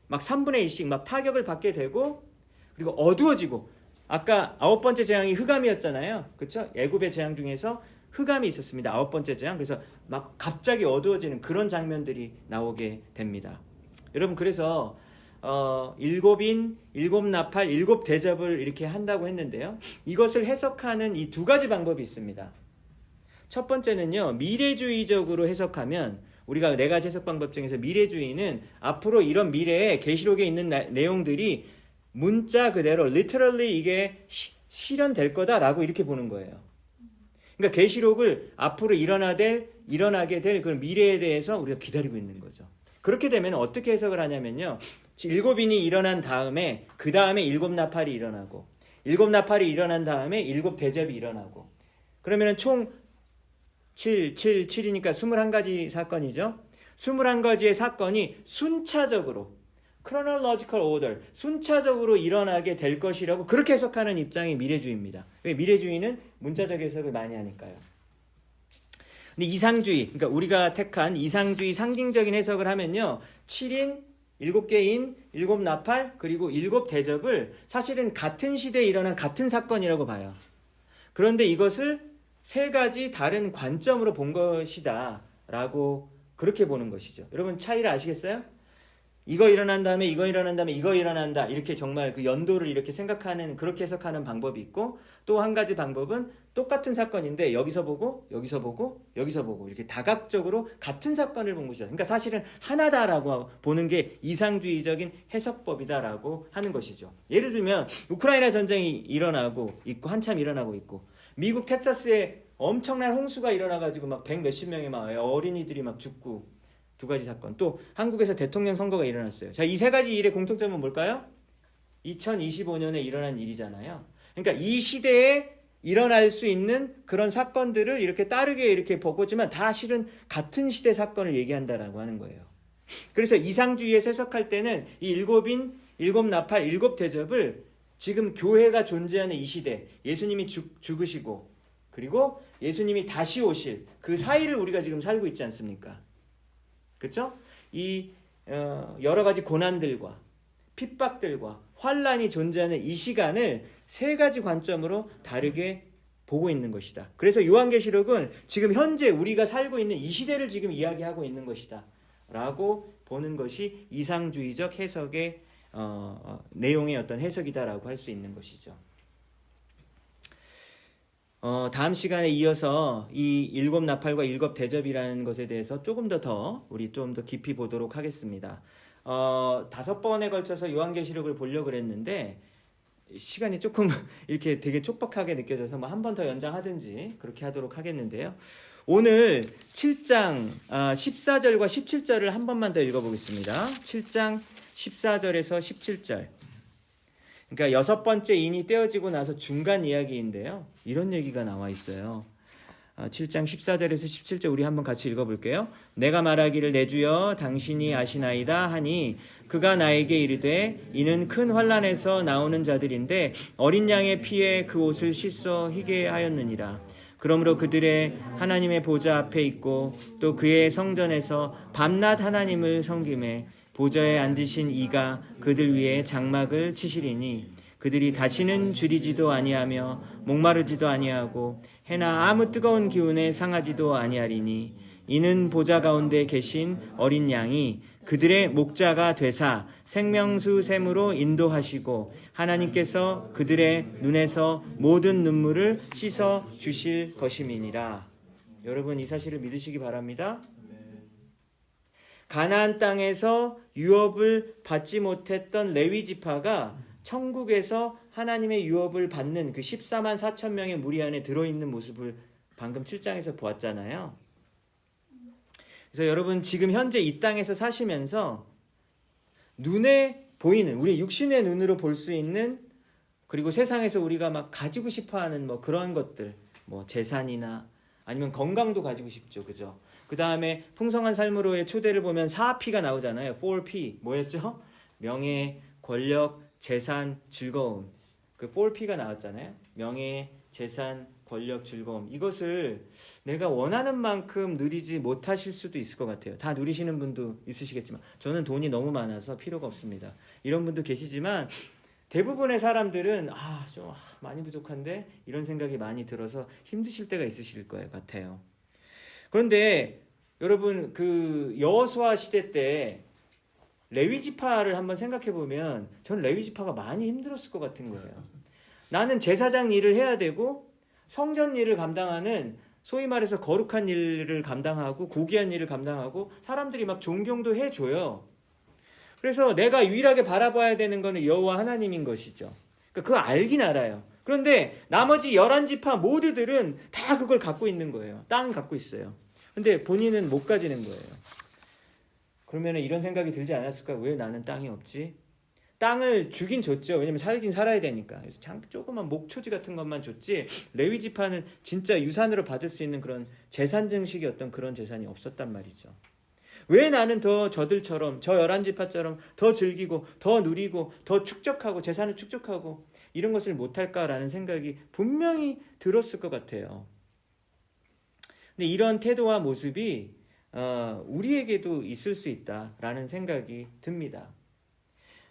막 3분의 1씩 막 타격을 받게 되고 그리고 어두워지고, 아까 9번째 재앙이 흑암이었잖아요. 그렇죠? 애굽의 재앙 중에서 흑암이 있었습니다. 9번째 재앙. 그래서 막 갑자기 어두워지는 그런 장면들이 나오게 됩니다. 여러분, 그래서 7인, 7나팔, 7대접을 이렇게 한다고 했는데요. 이것을 해석하는 이 두 가지 방법이 있습니다. 첫 번째는요, 미래주의적으로 해석하면, 우리가 네 가지 해석 방법 중에서 미래주의는 앞으로 이런 미래에 계시록에 있는 내용들이 문자 그대로 literally 이게 실현될 거다라고 이렇게 보는 거예요. 그러니까 계시록을 앞으로 일어나게 될 그런 미래에 대해서 우리가 기다리고 있는 거죠. 그렇게 되면 어떻게 해석을 하냐면요. 7인이 일어난 다음에 그 다음에 7나팔이 일어나고 7나팔이 일어난 다음에 7대접이 일어나고 그러면 총 7이니까 21가지 사건이죠. 21가지의 사건이 순차적으로 chronological order, 순차적으로 일어나게 될 것이라고 그렇게 해석하는 입장이 미래주의입니다. 왜? 미래주의는 문자적 해석을 많이 하니까요. 근데 이상주의, 그러니까 우리가 택한 이상주의 상징적인 해석을 하면요. 7인, 7개인, 7나팔, 그리고 7대접을 사실은 같은 시대에 일어난 같은 사건이라고 봐요. 그런데 이것을 세 가지 다른 관점으로 본 것이다 라고 그렇게 보는 것이죠. 여러분 차이를 아시겠어요? 이거 일어난 다음에 이거 일어난 다음에 이거 일어난다, 이렇게 정말 그 연도를 이렇게 생각하는, 그렇게 해석하는 방법이 있고, 또 한 가지 방법은 똑같은 사건인데 여기서 보고 여기서 보고 여기서 보고 이렇게 다각적으로 같은 사건을 본 것이죠. 그러니까 사실은 하나다라고 보는 게 이상주의적인 해석법이다라고 하는 것이죠. 예를 들면 우크라이나 전쟁이 일어나고 있고 한참 일어나고 있고, 미국 텍사스에 엄청난 홍수가 일어나가지고 막 100 몇십 명의 막 어린이들이 막 죽고, 두 가지 사건. 또 한국에서 대통령 선거가 일어났어요. 자, 이 세 가지 일의 공통점은 뭘까요? 2025년에 일어난 일이잖아요. 그러니까 이 시대에 일어날 수 있는 그런 사건들을 이렇게 따르게 이렇게 보고지만 다 실은 같은 시대 사건을 얘기한다라고 하는 거예요. 그래서 이상주의에서 해석할 때는 이 7인, 7나팔, 7대접을 지금 교회가 존재하는 이 시대, 예수님이 죽으시고 그리고 예수님이 다시 오실 그 사이를 우리가 지금 살고 있지 않습니까? 그렇죠? 이 여러 가지 고난들과 핍박들과 환란이 존재하는 이 시간을 세 가지 관점으로 다르게 보고 있는 것이다. 그래서 요한계시록은 지금 현재 우리가 살고 있는 이 시대를 지금 이야기하고 있는 것이다 라고 보는 것이 이상주의적 해석의 내용의 어떤 해석이다라고 할 수 있는 것이죠. 다음 시간에 이어서 이 7나팔과 7대접이라는 것에 대해서 조금 더 우리 좀 더 깊이 보도록 하겠습니다. 5번에 걸쳐서 요한계시록을 보려고 그랬는데 시간이 조금 이렇게 되게 촉박하게 느껴져서 뭐 한 번 더 연장하든지 그렇게 하도록 하겠는데요. 오늘 7장 14절과 17절을 한 번만 더 읽어보겠습니다. 7장 14절에서 17절. 그러니까 6번째 인이 떼어지고 나서 중간 이야기인데요. 이런 얘기가 나와 있어요. 7장 14절에서 17절 우리 한번 같이 읽어볼게요. 내가 말하기를 내 주여 당신이 아시나이다 하니 그가 나에게 이르되 이는 큰 환난에서 나오는 자들인데 어린 양의 피에 그 옷을 씻어 희게 하였느니라. 그러므로 그들의 하나님의 보좌 앞에 있고 또 그의 성전에서 밤낮 하나님을 섬김에 보좌에 앉으신 이가 그들 위에 장막을 치시리니 그들이 다시는 줄이지도 아니하며 목마르지도 아니하고 해나 아무 뜨거운 기운에 상하지도 아니하리니 이는 보좌 가운데 계신 어린 양이 그들의 목자가 되사 생명수 샘으로 인도하시고 하나님께서 그들의 눈에서 모든 눈물을 씻어 주실 것임이니라. 여러분 이 사실을 믿으시기 바랍니다. 가나안 땅에서 유업을 받지 못했던 레위 지파가 천국에서 하나님의 유업을 받는 그 14만 4천 명의 무리 안에 들어있는 모습을 방금 7장에서 보았잖아요. 그래서 여러분 지금 현재 이 땅에서 사시면서 눈에 보이는 우리 육신의 눈으로 볼 수 있는 그리고 세상에서 우리가 막 가지고 싶어하는 뭐 그런 것들 뭐 재산이나 아니면 건강도 가지고 싶죠, 그죠? 그 다음에 풍성한 삶으로의 초대를 보면 4P가 나오잖아요. 4P 뭐였죠? 명예, 권력, 재산, 즐거움. 그 4P가 나왔잖아요. 명예, 재산, 권력, 즐거움. 이것을 내가 원하는 만큼 누리지 못하실 수도 있을 것 같아요. 다 누리시는 분도 있으시겠지만 저는 돈이 너무 많아서 필요가 없습니다. 이런 분도 계시지만 대부분의 사람들은 좀 많이 부족한데 이런 생각이 많이 들어서 힘드실 때가 있으실 것 같아요. 그런데 여러분 그 여호수아 시대 때 레위 지파를 한번 생각해 보면 전 레위 지파가 많이 힘들었을 것 같은 거예요. 나는 제사장 일을 해야 되고 성전 일을 감당하는 소위 말해서 거룩한 일을 감당하고 고귀한 일을 감당하고 사람들이 막 존경도 해줘요. 그래서 내가 유일하게 바라봐야 되는 거는 여호와 하나님인 것이죠. 그러니까 그거 알긴 알아요. 그런데 나머지 11지파 모두들은 다 그걸 갖고 있는 거예요. 땅 갖고 있어요. 근데 본인은 못 가지는 거예요. 그러면 이런 생각이 들지 않았을까? 왜 나는 땅이 없지? 땅을 주긴 줬죠. 왜냐면 살긴 살아야 되니까. 그래서 조그만 목초지 같은 것만 줬지 레위 지파는 진짜 유산으로 받을 수 있는 그런 재산 증식이 어떤 그런 재산이 없었단 말이죠. 왜 나는 더 저들처럼 저 11지파처럼 더 즐기고 더 누리고 더 축적하고 재산을 축적하고 이런 것을 못할까라는 생각이 분명히 들었을 것 같아요. 근데 이런 태도와 모습이 우리에게도 있을 수 있다라는 생각이 듭니다.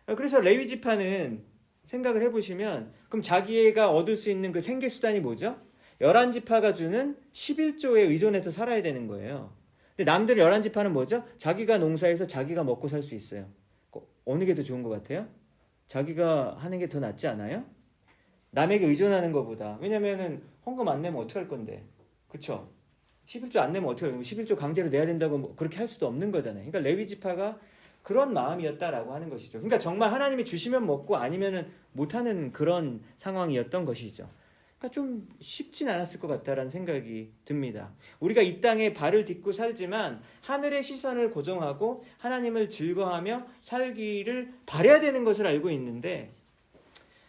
그래서 레위 지파는 생각을 해보시면 그럼 자기가 얻을 수 있는 그 생계수단이 뭐죠? 11지파가 주는 11조에 의존해서 살아야 되는 거예요. 근데 남들 11지파는 뭐죠? 자기가 농사해서 자기가 먹고 살 수 있어요. 어느 게 더 좋은 것 같아요? 자기가 하는 게 더 낫지 않아요? 남에게 의존하는 것보다. 왜냐면은 헌금 안 내면 어떡할 건데. 그쵸? 11조 안 내면 어떡할 건데. 11조 강제로 내야 된다고 그렇게 할 수도 없는 거잖아요. 그러니까 레위 지파가 그런 마음이었다라고 하는 것이죠. 그러니까 정말 하나님이 주시면 먹고 아니면은 못하는 그런 상황이었던 것이죠. 그러니까 좀 쉽진 않았을 것 같다라는 생각이 듭니다. 우리가 이 땅에 발을 딛고 살지만 하늘의 시선을 고정하고 하나님을 즐거워하며 살기를 바라야 되는 것을 알고 있는데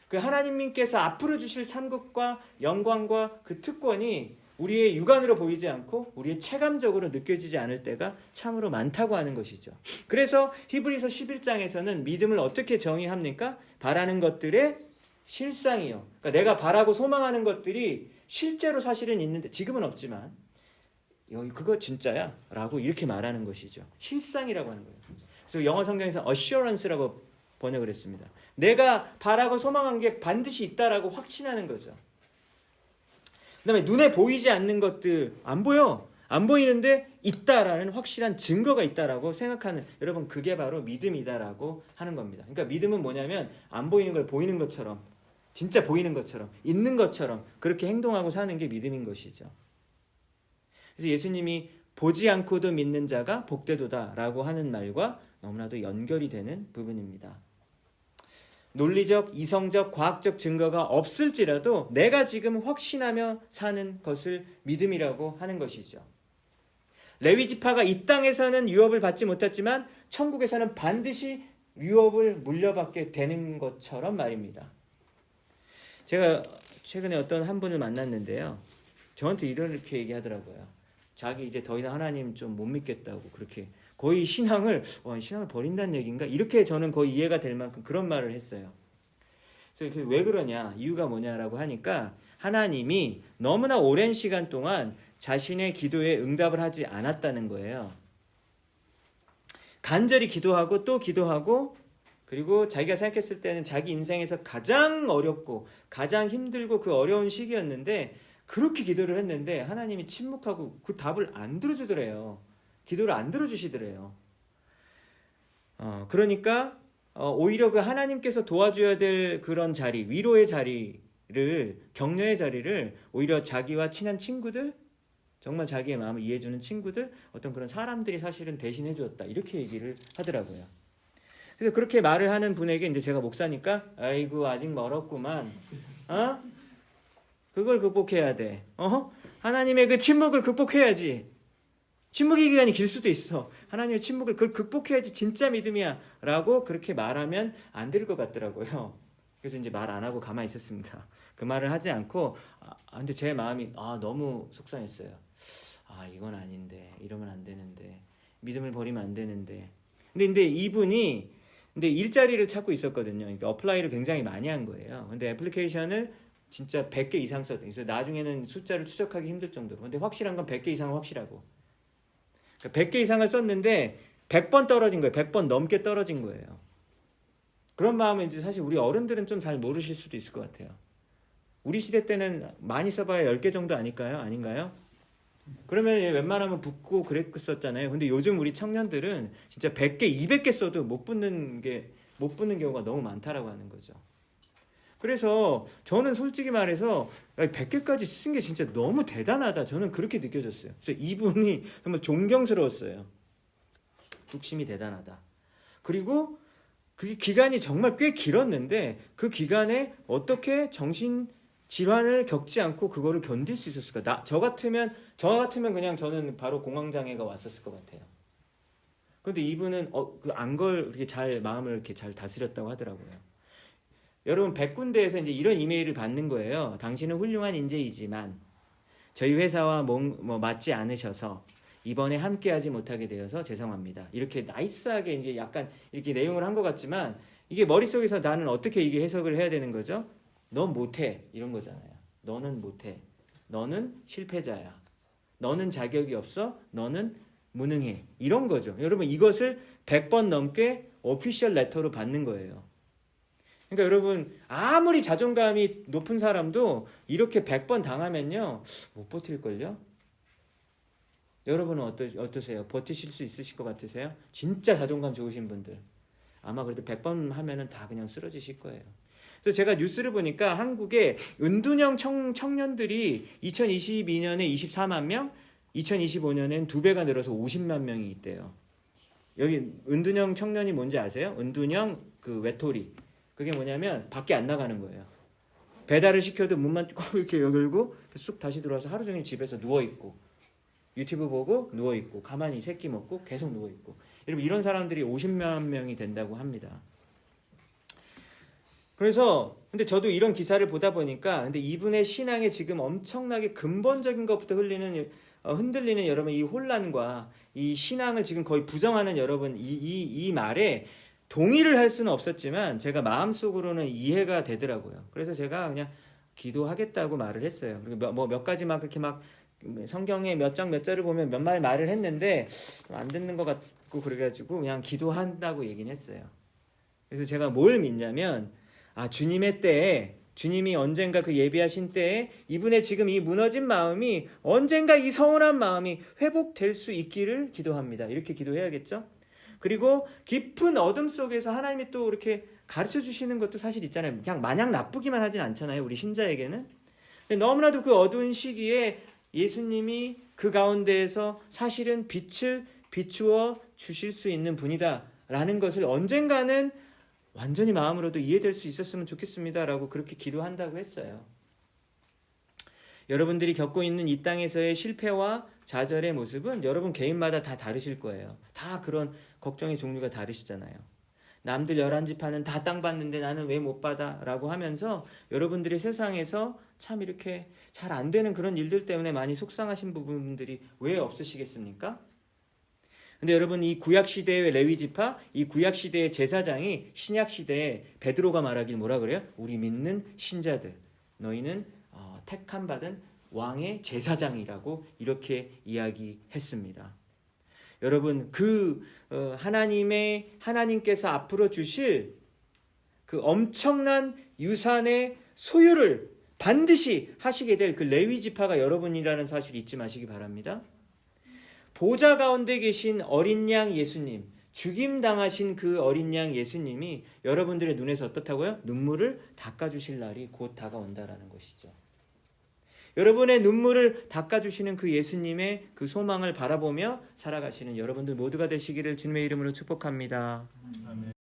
그 하나님께서 앞으로 주실 상급과 영광과 그 특권이 우리의 육안으로 보이지 않고 우리의 체감적으로 느껴지지 않을 때가 참으로 많다고 하는 것이죠. 그래서 히브리서 11장에서는 믿음을 어떻게 정의합니까? 바라는 것들의 실상이요. 그러니까 내가 바라고 소망하는 것들이 실제로 사실은 있는데 지금은 없지만 그거 진짜야 라고 이렇게 말하는 것이죠. 실상이라고 하는 거예요. 그래서 영어 성경에서 assurance라고 번역을 했습니다. 내가 바라고 소망한 게 반드시 있다라고 확신하는 거죠. 그 다음에 눈에 보이지 않는 것들 안 보여. 안 보이는데 있다라는 확실한 증거가 있다라고 생각하는 여러분 그게 바로 믿음이다라고 하는 겁니다. 그러니까 믿음은 뭐냐면 안 보이는 걸 보이는 것처럼 진짜 보이는 것처럼 있는 것처럼 그렇게 행동하고 사는 게 믿음인 것이죠. 그래서 예수님이 보지 않고도 믿는 자가 복되도다라고 하는 말과 너무나도 연결이 되는 부분입니다. 논리적, 이성적, 과학적 증거가 없을지라도 내가 지금 확신하며 사는 것을 믿음이라고 하는 것이죠. 레위 지파가 이 땅에서는 유업을 받지 못했지만 천국에서는 반드시 유업을 물려받게 되는 것처럼 말입니다. 제가 최근에 어떤 한 분을 만났는데요. 저한테 이렇게 얘기하더라고요. 자기 이제 더 이상 하나님 좀 못 믿겠다고 그렇게 거의 신앙을 버린다는 얘기인가? 이렇게 저는 거의 이해가 될 만큼 그런 말을 했어요. 그래서 왜 그러냐? 이유가 뭐냐라고 하니까 하나님이 너무나 오랜 시간 동안 자신의 기도에 응답을 하지 않았다는 거예요. 간절히 기도하고 또 기도하고 그리고 자기가 생각했을 때는 자기 인생에서 가장 어렵고 가장 힘들고 그 어려운 시기였는데 그렇게 기도를 했는데 하나님이 침묵하고 그 답을 안 들어주더래요. 기도를 안 들어주시더래요. 그러니까 오히려 그 하나님께서 도와줘야 될 그런 자리, 위로의 자리를, 격려의 자리를 오히려 자기와 친한 친구들, 정말 자기의 마음을 이해해주는 친구들, 어떤 그런 사람들이 사실은 대신해 주었다. 이렇게 얘기를 하더라고요. 그래서 그렇게 말을 하는 분에게 이제 제가 목사니까, 아이고, 아직 멀었구만. 그걸 극복해야 돼. 하나님의 그 침묵을 극복해야지. 침묵의 기간이 길 수도 있어. 하나님의 침묵을 그걸 극복해야지 진짜 믿음이야. 라고 그렇게 말하면 안 될 것 같더라고요. 그래서 이제 말 안 하고 가만히 있었습니다. 그 말을 하지 않고, 근데 제 마음이, 너무 속상했어요. 이건 아닌데. 이러면 안 되는데. 믿음을 버리면 안 되는데. 근데 이분이, 일자리를 찾고 있었거든요. 그러니까 어플라이를 굉장히 많이 한 거예요. 근데 애플리케이션을 진짜 100개 이상 썼거든요. 그래서 나중에는 숫자를 추적하기 힘들 정도로. 근데 확실한 건 100개 이상은 확실하고. 100개 이상을 썼는데 100번 떨어진 거예요. 100번 넘게 떨어진 거예요. 그런 마음은 이제 사실 우리 어른들은 좀 잘 모르실 수도 있을 것 같아요. 우리 시대 때는 많이 써봐야 10개 정도 아닌가요? 그러면 웬만하면 붙고 그랬었잖아요. 근데 요즘 우리 청년들은 진짜 100개, 200개 써도 못 붙는 경우가 너무 많다라고 하는 거죠. 그래서 저는 솔직히 말해서 100개까지 쓴 게 진짜 너무 대단하다. 저는 그렇게 느껴졌어요. 그래서 이분이 정말 존경스러웠어요. 뚝심이 대단하다. 그리고 그 기간이 정말 꽤 길었는데 그 기간에 어떻게 정신 질환을 겪지 않고 그거를 견딜 수 있었을까? 저 같으면 그냥 저는 바로 공황장애가 왔었을 것 같아요. 그런데 이분은 그 안 걸 이렇게 잘 마음을 이렇게 잘 다스렸다고 하더라고요. 여러분 100군데에서 이제 이런 이메일을 받는 거예요. 당신은 훌륭한 인재이지만 저희 회사와 맞지 않으셔서 이번에 함께하지 못하게 되어서 죄송합니다. 이렇게 나이스하게 이제 약간 이렇게 내용을 한 것 같지만 이게 머릿속에서 나는 어떻게 이게 해석을 해야 되는 거죠? 넌 못해 이런 거잖아요. 너는 못해. 너는 실패자야. 너는 자격이 없어. 너는 무능해. 이런 거죠. 여러분 이것을 100번 넘게 오피셜 레터로 받는 거예요. 그러니까 여러분 아무리 자존감이 높은 사람도 이렇게 100번 당하면요 못 버틸걸요? 여러분은 어떠세요? 버티실 수 있으실 것 같으세요? 진짜 자존감 좋으신 분들 아마 그래도 100번 하면은 다 그냥 쓰러지실 거예요. 그래서 제가 뉴스를 보니까 한국의 은둔형 청년들이 2022년에 24만 명, 2025년엔 2배가 늘어서 50만 명이 있대요. 여기 은둔형 청년이 뭔지 아세요? 은둔형 그 외톨이. 그게 뭐냐면 밖에 안 나가는 거예요. 배달을 시켜도 문만 꼭 이렇게 열고 쑥 다시 들어와서 하루 종일 집에서 누워있고 유튜브 보고 누워있고 가만히 새끼 먹고 계속 누워있고 여러분 이런 사람들이 50만 명이 된다고 합니다. 그래서 근데 저도 이런 기사를 보다 보니까 근데 이분의 신앙에 지금 엄청나게 근본적인 것부터 흔들리는 여러분 이 혼란과 이 신앙을 지금 거의 부정하는 여러분 이 말에 동의를 할 수는 없었지만 제가 마음속으로는 이해가 되더라고요. 그래서 제가 그냥 기도하겠다고 말을 했어요. 뭐 몇 가지 막 그렇게 막 성경에 몇 장 몇 절을 보면 몇 말을 했는데 안 듣는 것 같고 그래가지고 그냥 기도한다고 얘기는 했어요. 그래서 제가 뭘 믿냐면 주님의 때에 주님이 언젠가 그 예비하신 때에 이분의 지금 이 무너진 마음이 언젠가 이 서운한 마음이 회복될 수 있기를 기도합니다. 이렇게 기도해야겠죠? 그리고 깊은 어둠 속에서 하나님이 또 이렇게 가르쳐 주시는 것도 사실 있잖아요. 그냥 마냥 나쁘기만 하진 않잖아요. 우리 신자에게는. 근데 너무나도 그 어두운 시기에 예수님이 그 가운데에서 사실은 빛을 비추어 주실 수 있는 분이다 라는 것을 언젠가는 완전히 마음으로도 이해될 수 있었으면 좋겠습니다 라고 그렇게 기도한다고 했어요. 여러분들이 겪고 있는 이 땅에서의 실패와 좌절의 모습은 여러분 개인마다 다 다르실 거예요. 다 그런 걱정의 종류가 다르시잖아요. 남들 11지파는 다 땅 받는데 나는 왜 못 받아? 라고 하면서 여러분들이 세상에서 참 이렇게 잘 안 되는 그런 일들 때문에 많이 속상하신 부분들이 왜 없으시겠습니까? 근데 여러분, 이 구약시대의 레위지파, 이 구약시대의 제사장이 신약시대에 베드로가 말하길 뭐라 그래요? 우리 믿는 신자들, 너희는 택함 받은 왕의 제사장이라고 이렇게 이야기했습니다. 여러분, 하나님께서 앞으로 주실 그 엄청난 유산의 소유를 반드시 하시게 될 그 레위 지파가 여러분이라는 사실 잊지 마시기 바랍니다. 보좌 가운데 계신 어린 양 예수님, 죽임 당하신 그 어린 양 예수님이 여러분들의 눈에서 어떻다고요? 눈물을 닦아주실 날이 곧 다가온다라는 것이죠. 여러분의 눈물을 닦아주시는 그 예수님의 그 소망을 바라보며 살아가시는 여러분들 모두가 되시기를 주님의 이름으로 축복합니다. 아멘.